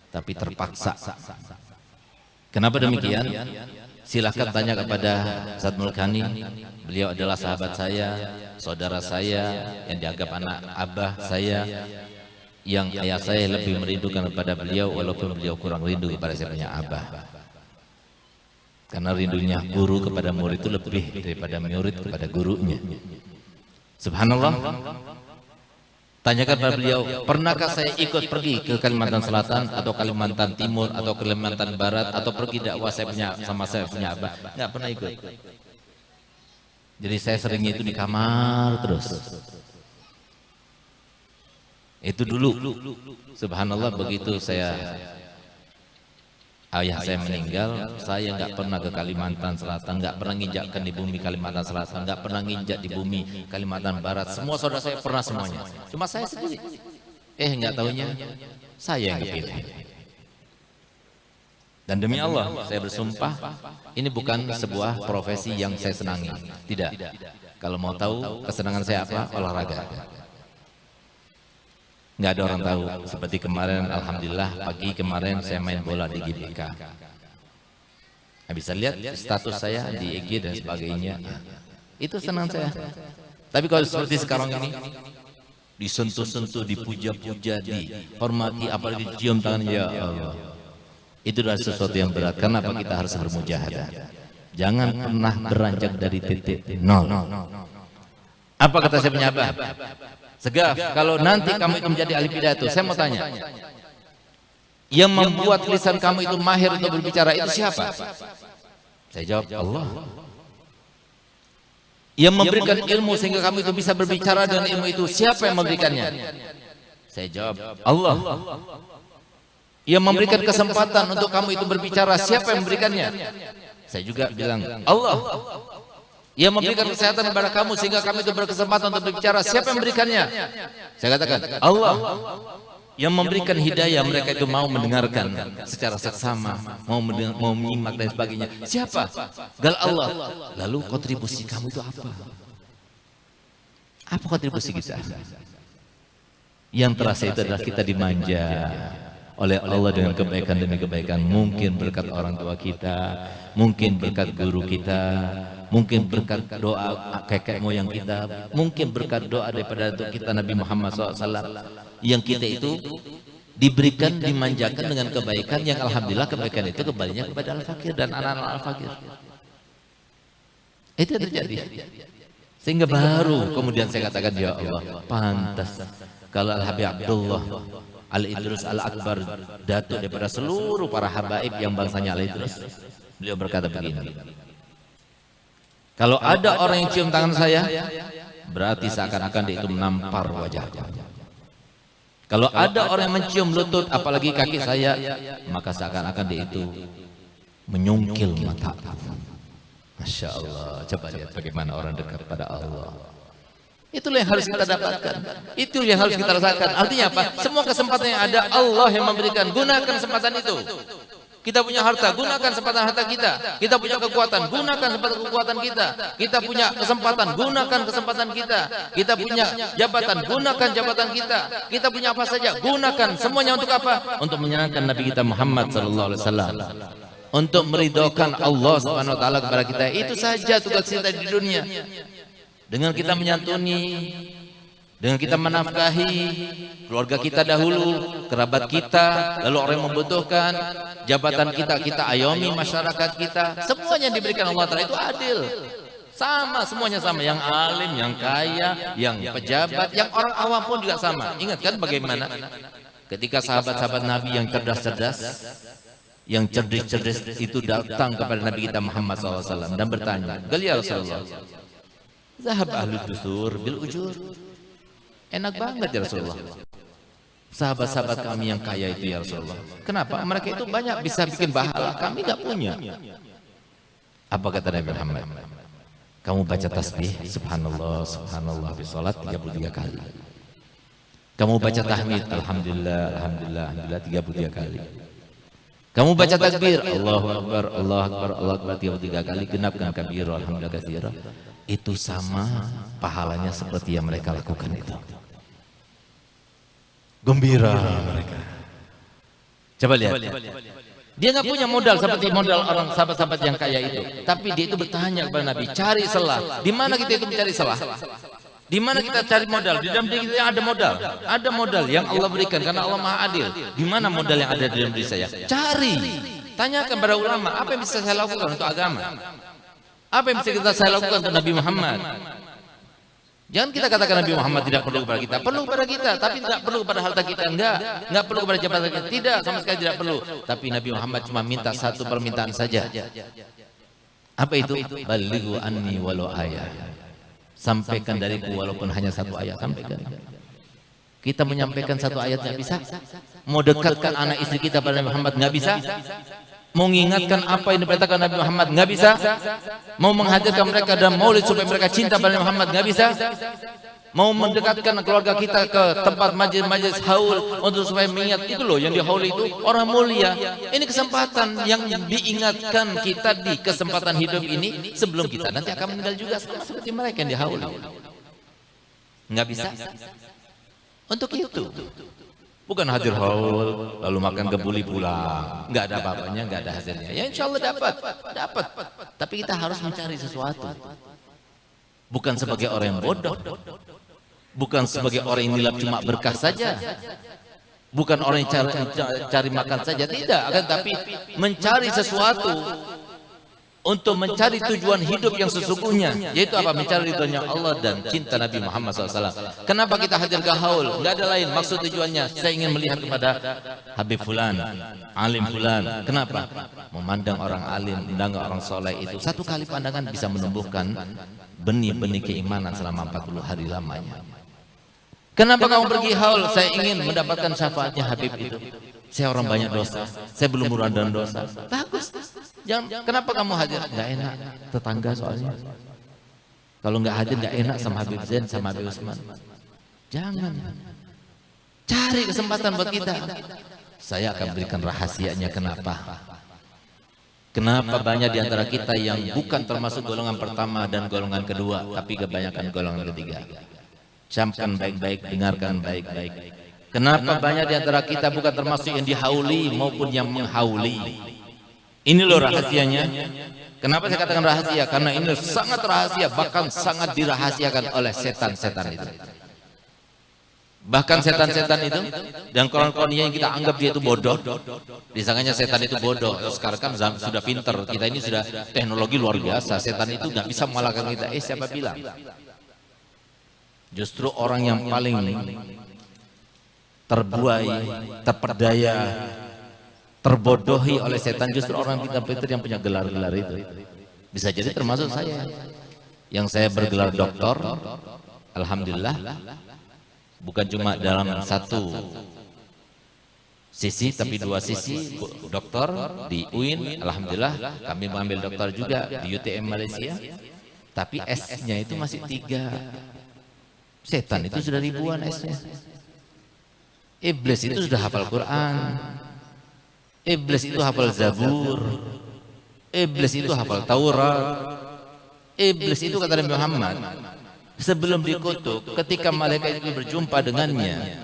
tapi terpaksa. Kenapa demikian? Silahkan tanya kepada Ustaz Mulkani. Beliau adalah sahabat saya, saudara saya, yang dianggap anak abah saya, yang ayah saya lebih merindukan kepada beliau walaupun beliau kurang rindu kepada saya punya abah. Karena rindunya guru kepada murid itu lebih daripada murid kepada gurunya. Subhanallah. Tanyakan pada beliau, pernahkah saya ikut pergi ke Kalimantan Selatan atau Kalimantan Timur atau Kalimantan Barat atau pergi dakwah saya punya abah? Nggak pernah ikut. Jadi saya seringnya itu di kamar terus. Itu dulu. Subhanallah begitu saya Ayah saya meninggal, saya nggak pernah ke Kalimantan Selatan, nggak pernah nginjakkan di bumi Kalimantan Selatan, nggak pernah nginjak di bumi Kalimantan Barat. Semua saudara saya pernah semuanya. Cuma saya sendiri. Nggak tahunya saya yang kepilih. Dan demi Allah, saya bersumpah, ini bukan sebuah profesi yang saya senangi. Tidak. Kalau mau tahu kesenangan saya apa? Olahraga. Nggak ada orang tahu. Seperti kemarin, alhamdulillah pagi kemarin saya main bola di GBK. Nah, bisa lihat status saya di IG dan sebagainya. Itu senang saya. Tapi kalau seperti sekarang ini, disentuh-sentuh, dipuja-puja, dihormati, apalagi dicium tangan, ya Allah. Itu adalah sesuatu yang berat. Kenapa kita harus bermujahadah? Jangan pernah beranjak dari titik nol. Apa kata saya penyabah? Segaf, kalau nanti kamu itu menjadi ahli pidato, saya mau tanya, yang membuat lisan kamu itu mahir untuk berbicara itu siapa? Saya jawab, Allah. Yang memberikan ilmu sehingga kamu itu bisa berbicara dengan ilmu itu, siapa yang memberikannya? Saya jawab, Allah. Yang memberikan kesempatan untuk kamu itu berbicara, siapa yang memberikannya? Saya juga bilang, Allah. Yang memberikan kesehatan kepada kamu sehingga kamu itu berkesempatan untuk berbicara, siapa yang memberikannya? Saya katakan, Allah. Yang memberikan hidayah, mereka itu mau mendengarkan secara seksama, mau menyimak dan sebagainya. Siapa? Gal Allah. Lalu kontribusi kamu itu apa? Apa kontribusi kita? Yang terasa itu adalah kita dimanja oleh Allah dengan kebaikan demi kebaikan. Mungkin berkat orang tua kita, mungkin berkat guru kita, mungkin berkat doa kakek moyang kita, mungkin berkat doa daripada kita Nabi Muhammad SAW, yang kita itu diberikan, dimanjakan dengan kebaikan yang alhamdulillah kebaikan itu kembalinya kepada al-fakir dan anak-anak al-fakir. Itu yang terjadi. Sehingga baru kemudian saya katakan, ya Allah, pantas kalau Al-Habib Abdullah Al-Idrus Al-Akbar, datuk daripada seluruh para habaib yang bangsanya Al-Idrus, beliau berkata begini, kalau ada orang yang cium tangan saya, berarti seakan-akan dia itu menampar wajahnya. Kalau ada orang yang mencium lutut, apalagi kaki saya, maka seakan-akan dia itu menyungkil mata. Masya Allah, coba lihat bagaimana orang dekat pada Allah. Itulah yang harus kita dapatkan. Itu yang harus kita rasakan. Artinya apa? Semua kesempatan yang ada, Allah yang memberikan. Gunakan kesempatan itu. Kita punya harta, gunakan kesempatan harta kita. Kita punya kekuatan, gunakan kesempatan kekuatan kita. Kita punya kesempatan, gunakan kesempatan kita. Kita punya jabatan, gunakan jabatan kita. Kita punya apa saja, gunakan. Semuanya untuk apa? Untuk menyenangkan Nabi kita Muhammad SAW. Untuk meridhokan Allah Subhanahu Wa Taala kepada kita. Itu saja tugas kita di dunia. Dengan kita menyantuni, dengan kita menafkahi keluarga kita dahulu, kerabat kita, lalu orang yang membutuhkan, jabatan kita, kita ayomi masyarakat kita, semuanya diberikan Allah Ta'ala itu adil. Sama, semuanya sama, yang alim, yang kaya, yang pejabat, yang orang awam pun juga sama. Ingat kan bagaimana ketika sahabat-sahabat Nabi yang cerdas-cerdas, yang cerdas-cerdas itu datang kepada Nabi kita Muhammad SAW dan bertanya, "Ya Rasulullah, zahab ahlu dusur bil ujur." Enak banget ya Rasulullah. Sahabat-sahabat kami yang kaya itu ya Rasulullah. Kenapa? Mereka itu banyak bisa bikin pahala, kami nggak punya. Apa kata Nabi Muhammad? Kamu baca tasbih subhanallah subhanallah di salat 33 kali. Kamu baca tahmid alhamdulillah alhamdulillah alhamdulillah 33 kali. Kamu baca takbir Allahu akbar Allahu akbar Allahu akbar 33 kali, genapkan kabir alhamdulillah katsira. Itu sama pahalanya seperti yang mereka lakukan itu. Gembira mereka. Coba lihat. Dia nggak punya modal seperti modal orang sahabat-sahabat yang kaya itu. Tapi dia itu bertanya kepada Nabi, cari celah. Di mana kita itu mencari celah? Di mana kita cari modal? Di dalam diri kita ada modal. Ada modal yang Allah berikan karena Allah Maha Adil. Di mana modal yang ada di dalam diri saya? Cari. Tanyakan pada ulama, apa yang bisa saya lakukan untuk agama? Apa yang bisa saya lakukan untuk Nabi Muhammad? Jangan kita katakan Nabi Muhammad tidak perlu kepada kita. Perlu kepada kita, tapi tidak perlu kepada harta kita. Enggak perlu kepada jabatan kita. Tidak, sama sekali tidak perlu. Tapi Nabi Muhammad cuma minta satu permintaan saja. Apa itu? Balighu anni walau ayat. Sampaikan dariku walaupun hanya satu ayat. Sampaikan. Kita menyampaikan satu ayat nggak bisa. Mau dekatkan anak istri kita pada Nabi Muhammad nggak bisa. mengingatkan apa yang diperintahkan Nabi Muhammad, nggak bisa. Mau menghadirkan mereka dalam maulid supaya mereka cinta pada Nabi Muhammad, nggak bisa. Mau mendekatkan keluarga kita ke tempat majlis-majlis haul untuk supaya mengingat itu loh yang di haul itu orang mulia. Ini kesempatan yang diingatkan kita di kesempatan hidup ini sebelum kita nanti akan meninggal juga sama seperti mereka yang di haul. Nggak bisa. Untuk itu. Bukan hadir haul lalu makan kebuli pulang, nggak ada apa-apanya, nggak ada hasilnya. Ya insya Allah dapat. Tapi kita harus mencari sesuatu. Bukan sebagai orang yang bodoh, bukan sebagai orang yang nilap cuma berkah saja, bukan orang yang cari makan saja, tidak. Akan tapi mencari sesuatu untuk mencari tujuan hidup yang sesungguhnya, yaitu apa? Mencari ridhonya Allah dan cinta Nabi Muhammad SAW. Kenapa kita hadir ke haul? Nggak ada lain maksud tujuannya. Saya ingin melihat kepada Habib Fulan, alim Fulan. Kenapa? Memandang orang alim, memandang orang soleh itu satu kali pandangan bisa menumbuhkan benih-benih keimanan selama 40 hari lamanya. Kenapa kamu pergi haul? Saya ingin mendapatkan syafaatnya Habib itu. Saya orang banyak dosa, saya belum murah dan dosa. Bagus. Kenapa kamu hadir? Nggak enak, tetangga soalnya. Kalau nggak hadir nggak enak sama Habib Zain, sama Habib Usman. Jangan. Cari kesempatan buat kita. Saya akan berikan rahasianya kenapa. Kenapa banyak di antara kita yang bukan termasuk golongan pertama dan golongan kedua, tapi kebanyakan golongan ketiga. Camkan baik-baik, dengarkan baik-baik. Kenapa banyak di antara kita bukan termasuk yang dihauli maupun yang menghauli? Ini loh rahasianya. Kenapa saya katakan rahasia? Karena ini sangat rahasia, bahkan sangat dirahasiakan oleh setan-setan itu. Bahkan setan-setan itu dan kawan-kawan yang kita anggap dia itu bodoh, disangkanya setan itu bodoh. Sekarang kan sudah pinter, kita ini sudah teknologi luar biasa. Setan itu nggak bisa mengalahkan kita. Siapa bilang? Justru orang yang paling terbuai, terperdaya, terbodohi oleh setan justru orang pintar-pintar yang punya gelar-gelar itu. Bisa jadi termasuk saya. Yang saya bergelar doktor, alhamdulillah, bukan cuma dalam satu sisi tapi dua sisi. Doktor di UIN, alhamdulillah kami mengambil doktor juga di UTM Malaysia, tapi S-nya itu masih 3. Setan itu sudah ribuan S-nya. Iblis itu sudah hafal Quran, iblis itu hafal Zabur, iblis itu hafal Taurat, iblis itu kata Nabi Muhammad sebelum dikutuk, ketika malaikat itu berjumpa dengannya,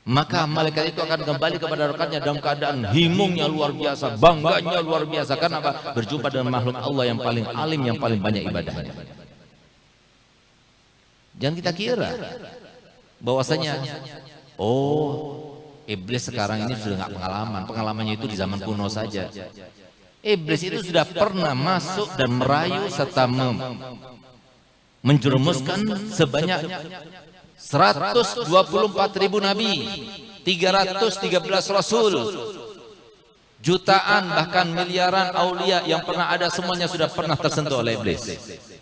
maka malaikat itu akan kembali kepada rekannya dalam keadaan himungnya luar biasa, bangganya luar biasa. Karena apa? Berjumpa dengan makhluk Allah yang paling alim, yang paling banyak ibadahnya. Jangan kita kira bahwasanya iblis sekarang ini sudah nggak pengalaman. Pengalamannya itu di zaman kuno saja. Iblis itu sudah pernah masuk dan merayu serta menjerumuskan sebanyak 124.000 nabi, 313 rasul, jutaan bahkan miliaran aulia yang pernah ada, semuanya sudah pernah tersentuh oleh iblis.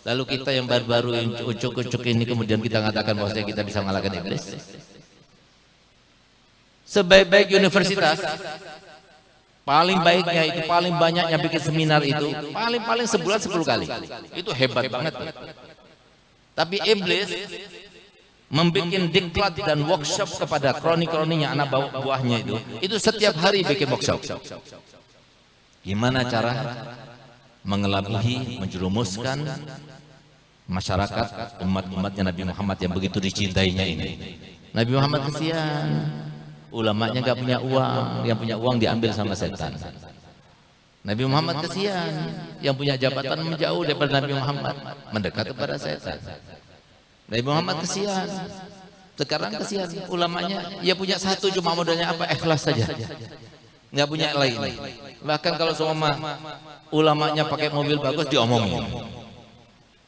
Lalu kita yang baru-baru yang ucuk-ucuk ini kemudian kita mengatakan bahwa kita bisa mengalahkan iblis. Sebaik-baik universitas, paling baiknya itu paling banyaknya bikin seminar itu paling sebulan 10 kali. Itu hebat banget. Tapi iblis membuat diklat dan workshop kepada kroni-kroninya, anak buahnya itu setiap hari bikin workshop. Gimana cara mengelabuhi, menjerumuskan masyarakat umat-umatnya Nabi Muhammad yang begitu dicintainya ini. Nabi Muhammad kesian, ulamanya nggak punya uang, yang punya uang diambil sama setan. Nabi Muhammad kesian, yang punya jabatan menjauh daripada Nabi Muhammad, mendekat kepada setan. Nabi Muhammad kesian, sekarang kesian, ulamanya ya punya satu, cuma modalnya apa? Ikhlas saja, nggak punya lain. Bahkan kalau semua ulamanya pakai mobil bagus diomongin,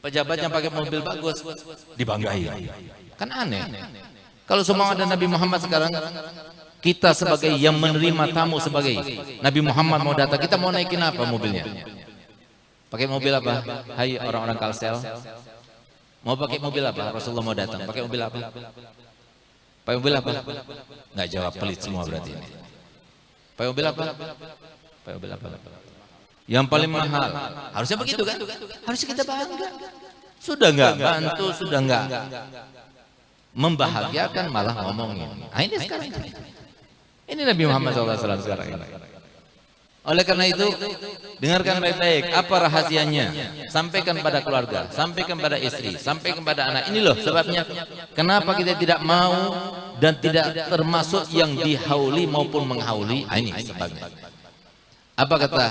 pejabatnya pakai mobil bagus dibanggain, kan aneh. Kalau semua ada Nabi Muhammad sekarang, kita sebagai yang menerima tamu, sebagai Nabi Muhammad mau datang, kita mau naikin apa mobilnya? Pakai mobil apa? Hai orang-orang Kalsel, mau pakai mobil apa? Rasulullah mau datang, pakai mobil apa? Pakai mobil apa? Nggak jawab, pelit semua berarti ini. Pakai mobil apa? Yang paling mahal. Harusnya begitu kan? Harusnya kita bangga. Sudah enggak bantu, sudah enggak membahagiakan, malah ngomongin. Nah, ini sekarang. Ini Nabi Muhammad SAW sekarang ini. Oleh karena itu, dengarkan baik-baik apa rahasianya. Sampaikan pada keluarga, sampaikan pada istri, sampaikan pada anak. Ini loh sebabnya kenapa kita tidak mau dan tidak termasuk yang dihauli maupun menghauli. Ini sebabnya. Apa kata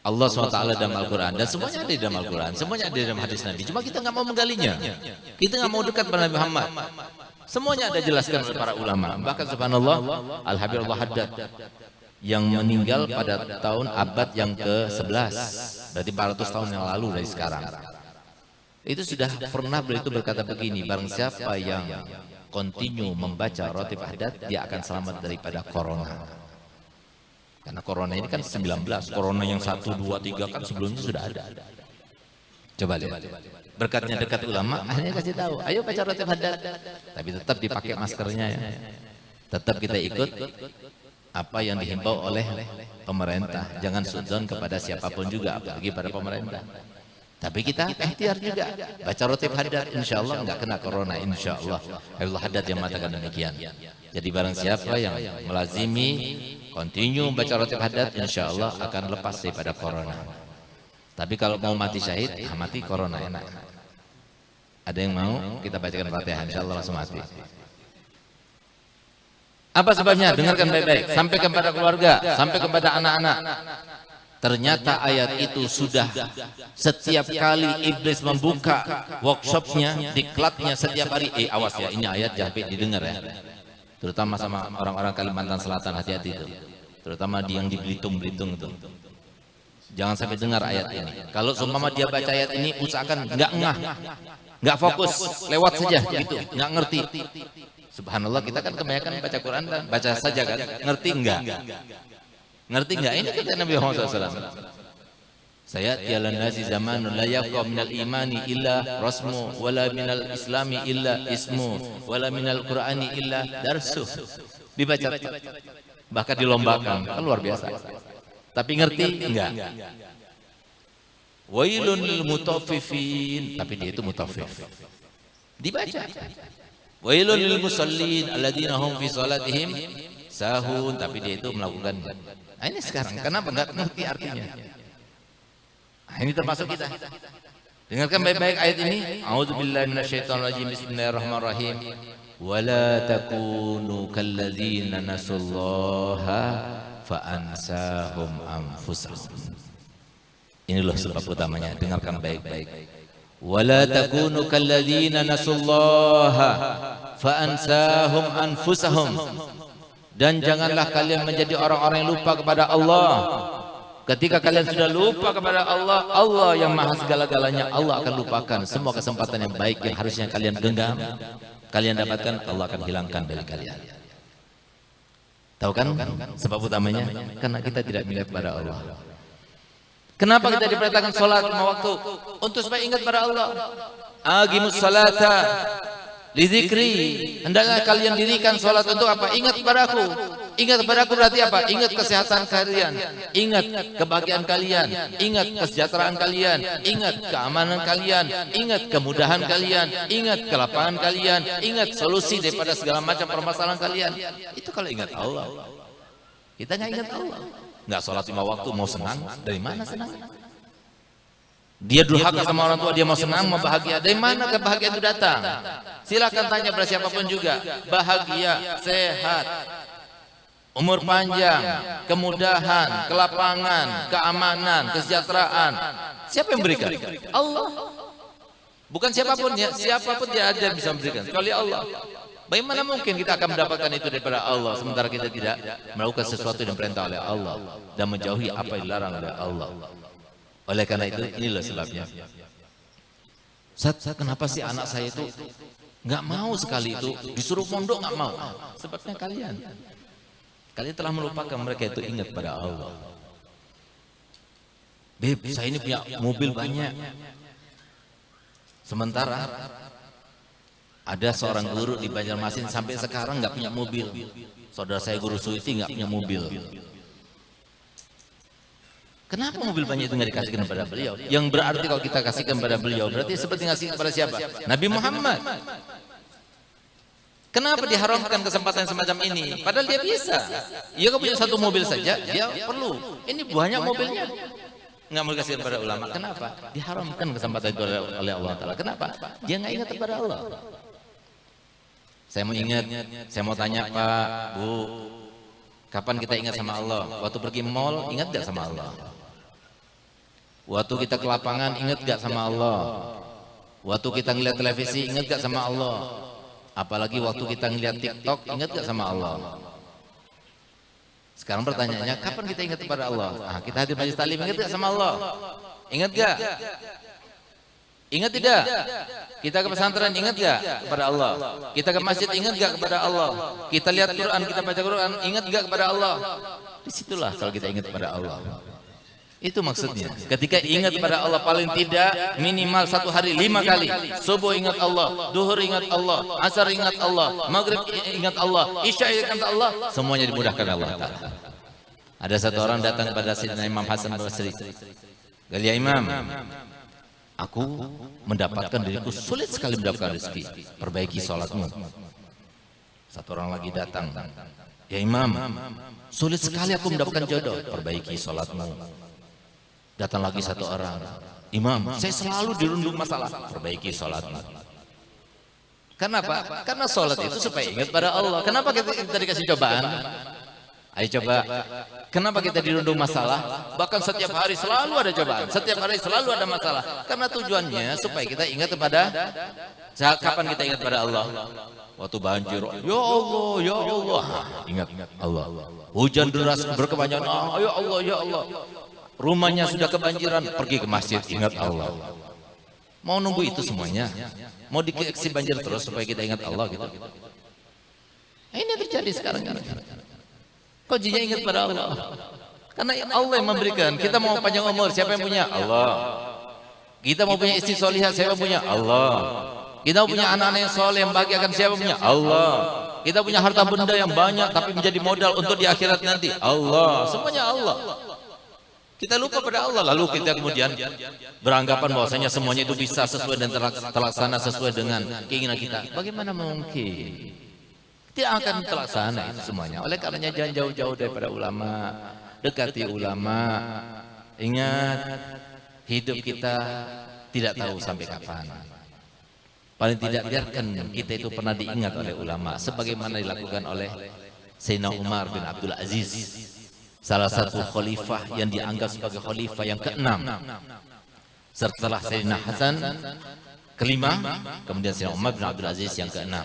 Allah SWT dalam Al-Quran? Dan semuanya ada di dalam Al-Quran, semuanya ada di dalam hadis Nabi. Cuma kita nggak mau menggalinya. Kita nggak mau dekat pada Nabi Muhammad. Semuanya ada jelaskan oleh para ulama. Bahkan subhanallah, Al-Habib Al-Haddad yang meninggal pada tahun abad yang ke-11, berarti 400 tahun yang lalu dari sekarang. Itu sudah pernah beliau itu berkata begini, barang siapa yang continue membaca Ratib Haddad, dia akan selamat daripada corona. Karena corona ini kan 19, corona yang 1, 2, 3 kan sebelumnya sudah ada. Coba lihat. Berkatnya dekat ulama, akhirnya kasih tahu, ayo baca Ratib Haddad. Tapi tetap dipakai maskernya ya. Tetap kita ikut apa yang dihimbau oleh pemerintah. Jangan sudzon kepada siapapun juga, apalagi pada pemerintah. Tapi kita ikhtiar juga. Baca Ratib Haddad, insya Allah nggak kena corona, insya Allah. Habibullah Haddad yang mengatakan demikian. Jadi barang siapa yang melazimi, continue baca Ratib Haddad, insya Allah akan lepas daripada corona. Tapi kalau mau mati syahid, mati corona enak. Ada yang mau kita bacakan Fatihah, insya Allah langsung mati. Apa sebabnya? Dengarkan baik-baik. Sampai kepada keluarga, sampai kepada anak-anak. Ternyata ayat itu sudah setiap kali iblis membuka workshopnya, diklatnya setiap hari. Awas ya, ini ayat jangan didengar ya. Terutama sama orang-orang Kalimantan Selatan, hati-hati itu. Terutama yang di Belitung-Belitung itu. Jangan sampai dengar ayat ini. Kalau seumpama dia baca ayat ini, usahakan nggak ngah, nggak fokus, lewat saja gitu, nggak ngerti. Subhanallah, kita kan kebanyakan baca Quran dan baca saja kan, ngerti enggak? Ngerti enggak? Ini kata Nabi Muhammad SAW. Saya tiala nasi zamanun la yaqqa minal imani illa rasmu, wala minal islami illa ismu, wala minal qur'ani illa darsu. Dibaca, bahkan dilombakan, kan luar biasa. Tapi ngerti enggak? Wailun lil mutaffifin, tapi dia itu mutaffif. Dibaca. Wailul lil musallin alladzina hum fi salatihim sahun, tapi dia itu melakukan. Nah, ini sekarang kenapa enggak ngerti artinya? Nah, ini termasuk kita. Dengarkan baik-baik ayat ini. A'udzubillahi minasyaitonir rajim. Bismillahirrahmanirrahim. Wala takunu kalladzina nasullaha fa ansahum anfusahum. Ini loh sebab utamanya. Dengarkan baik-baik. Wala takunu kalladzina nasullaha fa ansahum anfusahum. Dan janganlah kalian menjadi orang-orang yang lupa kepada Allah. Ketika kalian sudah lupa kepada Allah, Allah yang maha segala-galanya, Allah akan lupakan semua kesempatan yang baik yang harusnya kalian genggam, kalian dapatkan, Allah akan hilangkan dari kalian. Tahu kan sebab utamanya? Karena kita tidak melihat kepada Allah. Kenapa kita diperintahkan sholat lima waktu? Untuk supaya ingat pada Allah. Aqimus salata li dzikri. Hendaknya kalian dirikan sholat untuk apa? Ingat kepadaku. Ingat kepadaku berarti apa? Ingat kesehatan kalian, ingat kebahagiaan kalian, ingat kesejahteraan kalian, ingat keamanan kalian, ingat kemudahan kalian, ingat kelapangan kalian, ingat solusi daripada segala macam permasalahan kalian. Itu kalau ingat Allah. Kita nggak ingat Allah. Nggak sholat lima waktu mau senang, dari mana senang? Dia durhaka sama orang tua, dia mau senang, mau bahagia. Dari mana kebahagiaan itu datang? Silakan tanya pada siapapun juga. Bahagia, sehat, umur panjang, kemudahan, kelapangan, keamanan, kesejahteraan. Siapa yang berikan? Allah. Bukan siapapun ya, siapapun dia ada bisa memberikan. Kecuali Allah. Bagaimana mungkin kita akan mendapatkan itu daripada Allah sementara kita tidak melakukan sesuatu yang diperintah oleh Allah dan menjauhi apa yang dilarang oleh Allah. Oleh karena itu inilah sebabnya. Kenapa sih anak saya itu nggak mau sekali itu disuruh mondok nggak mau? Sebabnya kalian telah melupakan mereka itu ingat pada Allah. Beb, saya ini punya mobil banyak. Sementara ada seorang guru di Banjarmasin sampai sekarang nggak punya mobil. Saudara saya guru Suiti nggak punya mobil. Kenapa mobil banyak itu nggak dikasihkan kepada beliau? Yang berarti kalau kita kasihkan kepada beliau, berarti seperti ngasih kepada siapa? Nabi Muhammad. Kenapa diharamkan kesempatan semacam ini? Padahal dia bisa. Dia punya satu mobil saja, dia perlu. Ini banyak mobilnya. Nggak mau dikasihkan kepada ulama. Kenapa? Diharamkan kesempatan itu oleh Allah Ta'ala. Kenapa? Dia nggak ingat kepada Allah. Saya mau ingat, saya mau tanya Pak, Bu, kapan kita ingat sama Allah? Waktu pergi mall, ingat gak sama Allah? Waktu kita ke lapangan, ingat gak sama Allah? Waktu kita ngeliat televisi, ingat gak sama Allah? Apalagi waktu kita ngeliat TikTok, ingat gak sama Allah? Sekarang pertanyaannya, kapan kita ingat kepada Allah? Nah, kita hadir majelis taklim, ingat gak sama Allah? Ingat gak? Ingat tidak? Kita ke pesantren, ingat gak kepada Allah? Kita ke masjid, ingat gak kepada Allah? Kita lihat Quran, kita baca Quran, ingat gak kepada Allah? Disitulah kalau kita ingat kepada Allah. Itu maksudnya. Ketika ingat kepada Allah paling tidak minimal satu hari 5 kali. Subuh ingat Allah, duhur ingat Allah, asar ingat Allah, maghrib ingat Allah, isya ingat Allah. Semuanya dimudahkan Allah Ta'ala. Ada satu orang datang kepada Sayyidina Imam Hasan Basri. Ya Imam, aku mendapatkan diriku sulit sekali mendapatkan rezeki. Perbaiki sholatmu. Satu orang lagi datang. Ya Imam, sulit sekali aku mendapatkan jodoh. Perbaiki sholatmu. Datang lagi satu orang. Imam, saya selalu dirundung masalah. Perbaiki sholatmu. Kenapa? Karena sholat itu supaya ingat pada Allah. Kenapa kita dikasih cobaan? Ayo coba. Kenapa kita dirundung masalah? Bahkan setiap hari selalu ada cobaan. Setiap hari selalu ada masalah. Karena tujuannya supaya kita ingat kepada, kapan kita ingat pada Allah? Waktu banjir, ya Allah, ya Allah. Ingat Allah. Hujan deras berkepanjangan, ya Allah, ya Allah. Rumahnya sudah kebanjiran, pergi ke masjid, ingat Allah. Mau nunggu itu semuanya? Mau dikeksi banjir terus supaya kita ingat Allah gitu? Ini yang terjadi sekarang. Kok jinya ingat pada Allah? Karena Allah yang memberikan. Kita mau panjang umur, siapa yang punya? Allah. Kita mau punya istri solihah, siapa yang punya? Allah. Kita mau punya anak-anak yang soleh, yang bahagiakan, siapa yang punya? Allah. Kita punya harta benda yang banyak tapi menjadi modal untuk di akhirat nanti. Allah. Semuanya Allah. Kita lupa pada Allah, lalu kita kemudian beranggapan bahwasanya semuanya itu bisa sesuai dan terlaksana sesuai dengan keinginan kita. Bagaimana mungkin? Tidak akan terlaksana itu semuanya. Oleh karenanya jangan jauh-jauh daripada ulama, dekati ulama. Ingat, hidup kita tidak tahu sampai kapan. Paling tidak biarkan kita itu pernah diingat oleh ulama, sebagaimana dilakukan oleh Sayyidina Umar bin Abdul Aziz. Salah satu khalifah yang dianggap sebagai khalifah yang ke-6 setelah Sayyidina Hasan ke-5, kemudian Sayyidina Umar bin Abdul Aziz yang ke-6.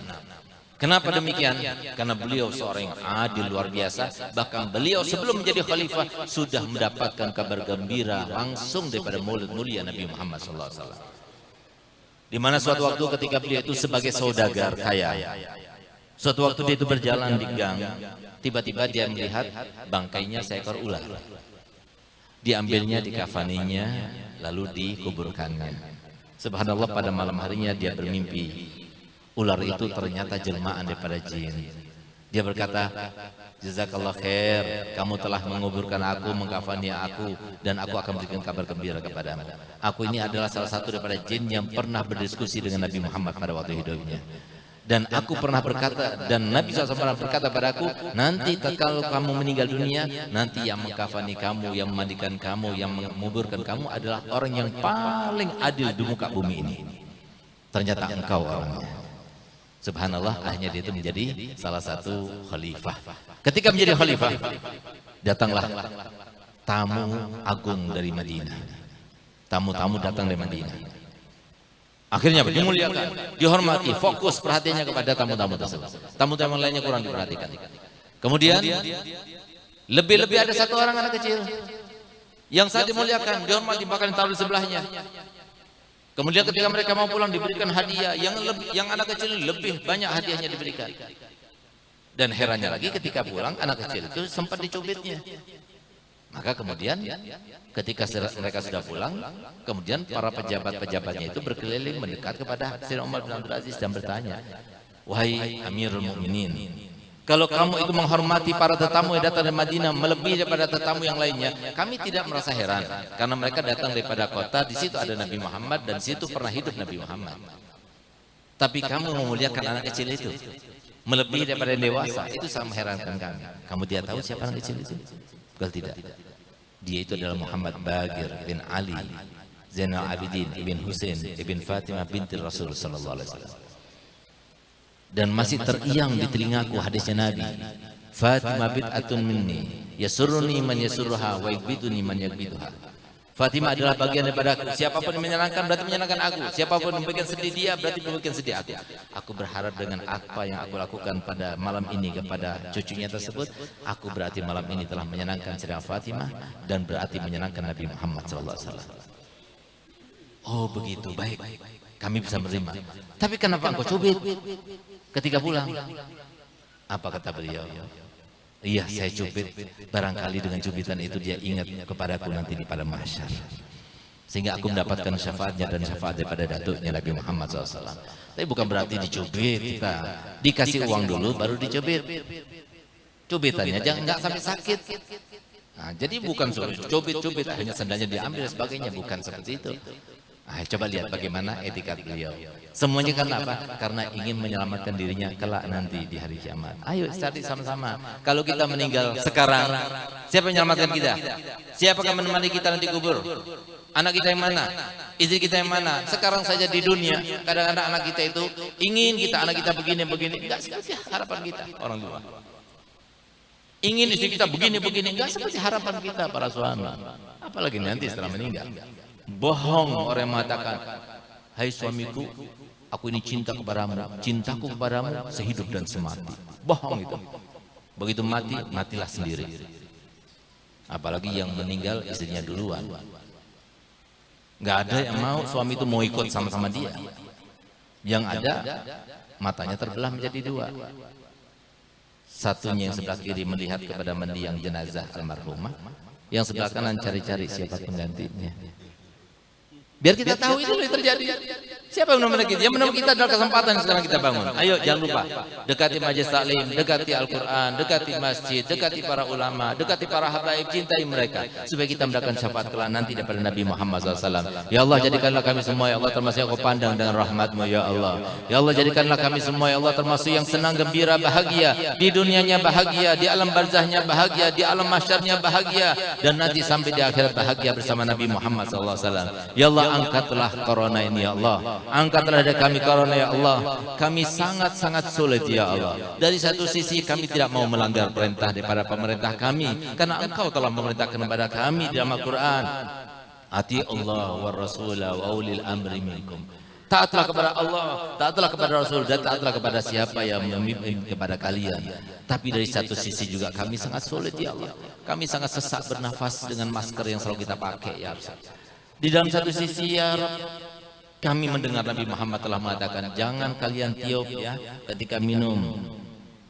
Kenapa demikian? Karena beliau seorang yang adil luar biasa. Bahkan beliau sebelum menjadi khalifah sudah mendapatkan kabar gembira langsung daripada maulid mulia Nabi Muhammad SAW. Di mana suatu waktu ketika beliau itu sebagai saudagar kaya, suatu waktu dia itu berjalan di gang, tiba-tiba dia melihat bangkainya seekor ular. Diambilnya, dikafaninya, lalu dikuburkannya. Subhanallah, pada malam harinya dia bermimpi. Ular itu ternyata jelmaan daripada jin. Dia berkata, jazakallah khair, kamu telah menguburkan aku, mengkafani aku, dan aku akan berikan kabar gembira kepadamu. Aku ini adalah salah satu daripada jin yang pernah berdiskusi dengan Nabi Muhammad pada waktu hidupnya. Dan aku pernah berkata, dan Nabi SAW pernah berkata padaku, nanti kalau kamu meninggal dunia, nanti yang mengkafani kamu, yang memandikan kamu, yang menguburkan kamu adalah orang yang paling adil di muka bumi ini. Ternyata engkau orangnya. Subhanallah, akhirnya dia itu menjadi salah satu khalifah. Ketika menjadi khalifah, datanglah tamu agung dari Madinah. Tamu-tamu datang dari Madinah. Akhirnya dimuliakan, dihormati, fokus perhatiannya kepada tamu-tamu tersebut. Tamu-tamu lainnya kurang diperhatikan. Kemudian lebih-lebih ada satu orang anak kecil yang saat dimuliakan, dihormati, bahkan taruh di sebelahnya. Kemudian ketika mereka mau pulang diberikan hadiah yang anak kecil lebih banyak hadiahnya diberikan. Dan herannya lagi ketika pulang anak kecil itu sempat dicubitnya. Maka kemudian ketika mereka sudah pulang, kemudian para pejabat-pejabatnya itu berkeliling mendekat kepada Sayyidina Umar bin Abdul Aziz dan bertanya, wahai Amirul Mukminin, Kalau kamu itu menghormati para tetamu yang datang dari Madinah melebihi daripada tetamu yang lainnya, kami tidak merasa heran karena mereka datang daripada kota, di situ ada Nabi Muhammad dan di situ pernah hidup Nabi Muhammad. Tapi kamu memuliakan anak kecil itu melebihi daripada yang dewasa, itu sangat mengherankan kami. Kamu tidak tahu siapa anak kecil itu? Bukan tidak. Dia itu adalah Muhammad Bagir bin Ali Zainal Abidin ibn Husain ibn Fatimah binti Rasul sallallahu alaihi wasallam. Dan masih teriang di telingaku hadisnya Nabi, Fatimah bid'atun minni yasurruni man yasurruha wa yughbituni man yughbituha. Fatimah adalah bagian daripada aku. Siapapun yang menyenangkan berarti menyenangkan aku. Siapapun yang membuat sedih dia berarti membuat sedih aku. Aku berharap dengan apa yang aku lakukan pada malam ini kepada cucunya tersebut, aku berarti malam ini telah menyenangkan Sayyidah Fatimah dan berarti menyenangkan Nabi Muhammad sallallahu alaihi wasallam. Oh begitu, baik. Kami bisa menerima. Tapi kenapa engkau cubit ketika pulang? Apa kata beliau? Iya, saya cubit. Barangkali dengan cubitan itu dia ingat kepadaku nanti di padang mahsyar. Sehingga aku mendapatkan syafaatnya dan syafaat daripada datuknya Nabi Muhammad SAW. Tapi bukan berarti dicubit kita. Dikasih uang dulu baru dicubit. Cubitannya jangan nggak sampai sakit. Nah, jadi bukan cubit-cubit akhirnya sandalnya diambil dan sebagainya, bukan seperti itu. Coba lihat bagaimana etikat beliau. Semuanya karena apa? Karena ingin menyelamatkan dirinya kelak nanti di hari kiamat. Ayo cari sama-sama. Kalau kita meninggal sekarang, siapa yang menyelamatkan kita? Siapa yang menemani kita nanti kubur? Anak kita yang mana? Istri kita yang mana? Sekarang saja di dunia, kadang-kadang anak kita itu ingin kita anak kita begini-begini. Enggak seperti harapan kita orang tua. Ingin istri kita begini-begini, enggak seperti harapan kita para suami. Apalagi nanti setelah meninggal. Bohong orang yang mengatakan, hai suamiku, aku ini cinta kepadamu, cintaku kepadamu sehidup dan semati. Bohong itu. Begitu mati, matilah sendiri. Apalagi yang meninggal istrinya duluan. Nggak ada yang mau suami itu mau ikut sama-sama dia. Yang ada matanya terbelah menjadi dua. Satunya yang sebelah kiri melihat kepada mendiang jenazah almarhumah, yang sebelah kanan cari-cari siapa penggantinya. Biar kita tahu itu yang terjadi. Siapa yang menemani kita? Yang menemani kita adalah kesempatan yang sekarang kita bangun. Ayo jangan lupa, dekati majelis taklim, dekati Al-Quran, dekati masjid, dekati para ulama, dekati para habaib, cintai mereka supaya kita mendapatkan syafaat kelak nanti daripada Nabi Muhammad SAW. Ya Allah, jadikanlah kami semua ya Allah termasuk yang kau pandang dengan rahmat-Mu ya Allah. Ya Allah, jadikanlah kami semua ya Allah termasuk yang senang, gembira, bahagia di dunianya, bahagia di alam barzahnya, bahagia di alam mahsyarnya, bahagia dan nanti sampai di akhirat bahagia bersama Nabi Muhammad SAW. Ya Allah, angkatlah corona ini ya Allah. Angkatlah dari kami corona ya Allah. Kami sangat-sangat sulit ya Allah. Dari satu sisi kami tidak mau melanggar perintah daripada pemerintah kami, karena Engkau telah memerintahkan kepada kami dalam Al-Quran, ati Allah wa rasulah wa ulil amri minkum. Taatlah kepada Allah, taatlah kepada Rasul, dan taatlah kepada siapa yang memimpin kepada kalian. Tapi dari satu sisi juga kami sangat sulit ya Allah. Kami sangat sesak bernafas dengan masker yang selalu kita pakai ya Allah. Di dalam satu sisi ya Rabb, kami mendengar Nabi Muhammad telah mengatakan jangan kalian tiup ya ketika minum.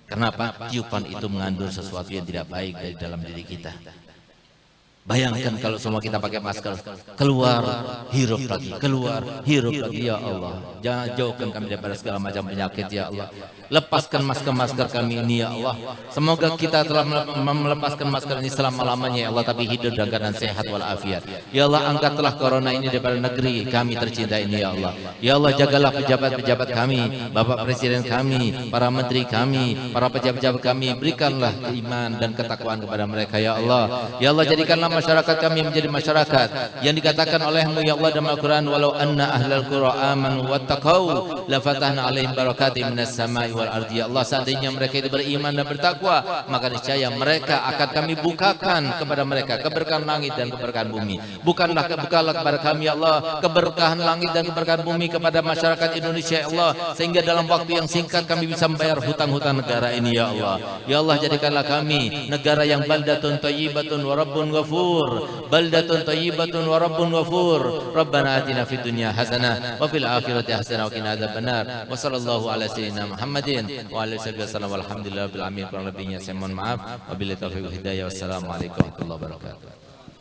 Kenapa? Tiupan itu mengandung sesuatu yang tidak baik dari dalam diri kita. Bayangkan kalau semua kita pakai masker, keluar, hirup lagi, keluar, hirup lagi ya Allah. Jangan jauhkan kami daripada segala macam penyakit ya Allah. Lepaskan masker-masker kami ini ya Allah. Semoga kita telah melepaskan masker ini selama-lamanya ya Allah, tapi hidup dalam keadaan sehat walafiat. Ya Allah, angkatlah corona ini daripada negeri kami tercinta ini ya Allah. Ya Allah, jagalah pejabat-pejabat kami, Bapak Presiden kami, para menteri kami, para pejabat-pejabat kami, berikanlah iman dan ketakwaan kepada mereka ya Allah. Ya Allah, jadikanlah masyarakat kami menjadi masyarakat yang dikatakan oleh-Mu ya Allah dalam Al-Quran, walau anna ahlal qura amanu wattaqau la fatahna alaihim barakatim minas samai wal ardi. Ya Allah, seandainya mereka itu beriman dan bertakwa, maka niscaya mereka akan kami bukakan kepada mereka keberkahan langit dan keberkahan bumi. Bukanlah kepada kami ya Allah keberkahan langit dan keberkahan bumi kepada masyarakat Indonesia ya Allah, sehingga dalam waktu yang singkat kami bisa membayar hutang-hutang negara ini ya Allah. Ya Allah, jadikanlah kami negara yang baldatun thayyibatun wa rabbun ghafur, baldatun thayyibatun wa rabbun ghafur. Rabbana atina fid dunya hasanah wa fil akhirati hasanah wa qina adzabannar. Wa sallallahu ala sayyidina Muhammadin wa alihi wasallam. Walhamdulillahil alamin. Kurang lebihnya saya mohon maaf. Wabillahi taufiq wal hidayah. Wassalamualaikum warahmatullahi wabarakatuh.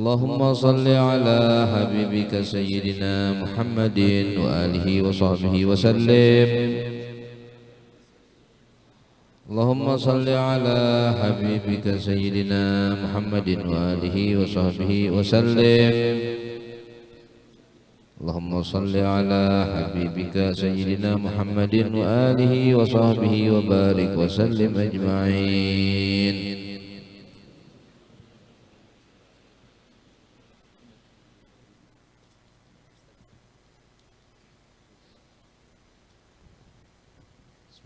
اللهم صل على حبيبك سيدنا محمد وآله وصحبه وسلم اللهم صل على حبيبك سيدنا محمد وآله وصحبه وسلم اللهم صل على حبيبك سيدنا محمد وآله وصحبه وبارك وسلم أجمعين.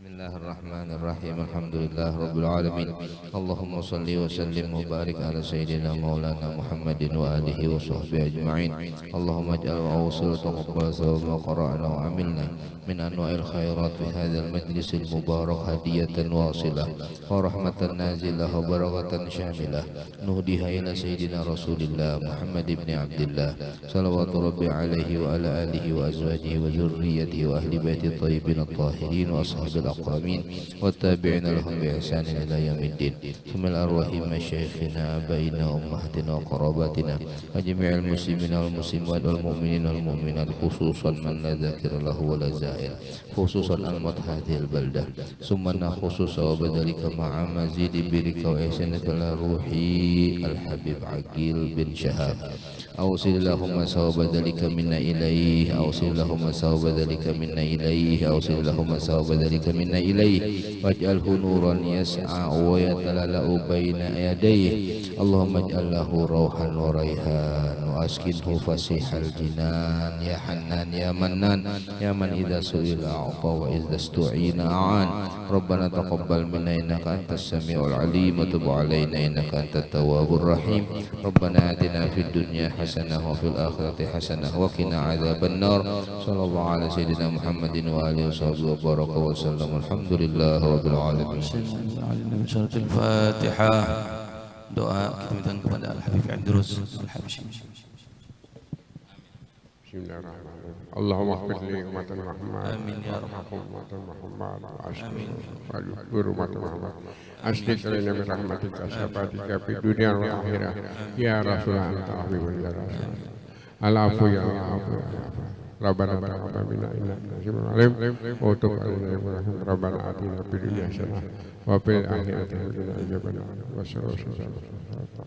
Bismillahirrahmanirrahim. Alhamdulillah Rabbil Alamin. Allahumma salli wa sallim wa barik ala Sayyidina Maulana Muhammadin wa alihi wa sahbihi ajma'in. Allahumma ij'al wa awsil taqabbal sawab ma qara'na wa amilna min anwa'il khairat fi hadzal majlisil mubarak hadiyatan wasilah wa rahmatan nazilah wa barakatan syamilah nuhdiha ila Sayyidina Rasulillah Muhammad ibn Abdillah salawatu rabbi alaihi wa ala alihi wa azwajihi wa zurriyyatihi wa ahli baiti tayyibin at-tahirin wa ashabil aqramin wa tabi'ina lahum bi ihsan ila yaumiddin. Summal arwahi masyayikhina abaina ummahatina wa qarabatina wa jami'il muslimina wal muslimat wal mu'minina wal mu'minat khususan man la dzakira lahu wa la zair khususan al-mutahadil baldah sumana khusus wa badalika ma'a mazidi birika wa ihsanika la ruhi al-habib Aqil bin Syahab awsil lahumma sawaba dhalika minna ilaih awsil lahumma sawaba dhalika minna ilaih awsil lahumma sawaba dhalika minna ilaih waj'alhu nuran yas'a wa yatala'u baina yadayhi Allahumma ij'allahu rawhan wa rayhan wa askinhu fasihal jinan ya hannan ya mannan ya man idha su'ila a'ta wa idha stu'ina a'an Rabbana taqabbal minna innaka antas sami'ul alim wa tub alaina innaka antat tawwabur rahim Rabbana atina fid dunya hasanah wa fil akhirati hasanah wa qina adzaban nar sallallahu ala sayyidina Muhammadin wa alihi washabbihi wa baraka wa sallam alhamdulillah rabbil alamin. Al-Fatihah. Doa kita minta kepada Al-Habib Idrus Al-Habsyi. Bismillahirrahmanirrahim. Allahumma ighfir li ummatan Muhammad. Amin ya rabbal ummatan Muhammad. Amin. Wa ummatan Muhammad. Asli salina bi rahmatika sabatika fi dunya wal akhirah. Ya Rasulullah anta habibun ya Rasul. Al-afu ya afu. Rabbana taqabbal minna innaka samiul alim. Wa tub alaina ya Rahim. Rabbana atina fid dunya hasanah wa fil akhirati hasanah wa qina adzabannar.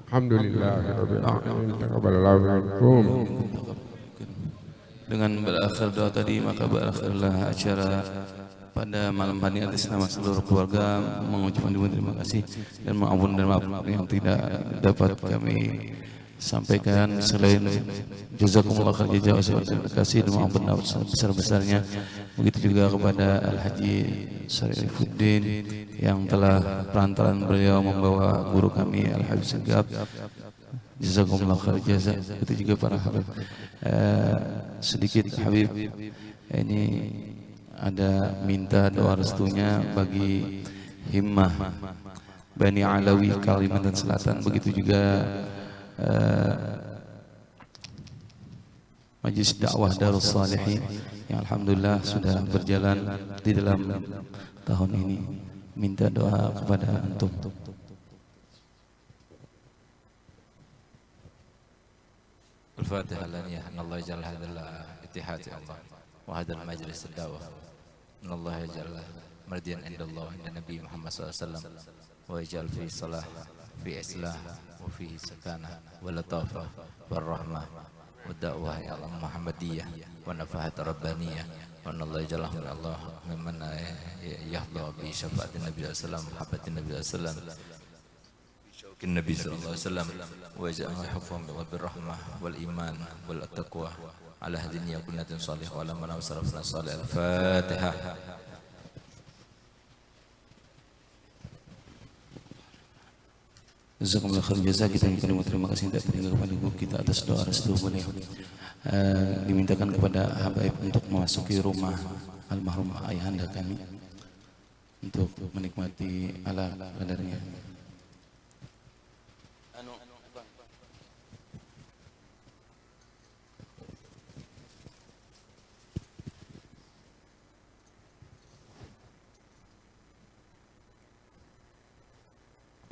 Alhamdulillahirabbil alamin. Taqabbalallahu minkum. Dengan berakhir doa tadi maka berakhirlah acara pada malam hari atas nama seluruh keluarga mengucapkan terima kasih dan maaf yang tidak dapat kami sampaikan selain jazakumullah khairan jazaa terima kasih dan maaf besar-besarnya begitu juga kepada Al-Haji Syarifuddin yang telah perantaran beliau membawa guru kami Al-Habib Segaf jazakumullah khairan jazaa itu juga para Habib sedikit Habib ini ada minta doa restunya bagi himmah Bani Alawi Kalimantan Selatan begitu juga Majlis Dakwah Darus Salihin yang alhamdulillah sudah berjalan di dalam tahun ini minta doa kepada antum. الفاتحة لنية أن الله يجعل هذا الاتحاد يا الله وهذا المجلس الدعوة أن الله يجعل مرضيا عند الله عند النبي محمد صلى الله عليه وسلم ويجعل فيه صلاح في إصلاح وفيه سكانة ولطافة والرحمة والدعوة يا الله محمدية ونفحة ربانية وأن الله يجعله من الله ممن يحظى بشفاعة النبي صلى الله عليه وسلم محبة النبي صلى الله عليه وسلم النبي صلى الله عليه وسلم ويجعلنا حفظهم بالرحمة والإيمان والتقوى على هذه النية كلنا صالح وعلى من وصرفنا صالح. الفاتحة. Jazakumullah khair jazaa. Kita mengucapkan terima kasih tidak terhingga kepada ibu kita atas doa restu beliau. Dimintakan kepada habaib untuk memasuki rumah almarhum ayahanda kami untuk menikmati ala kadarnya.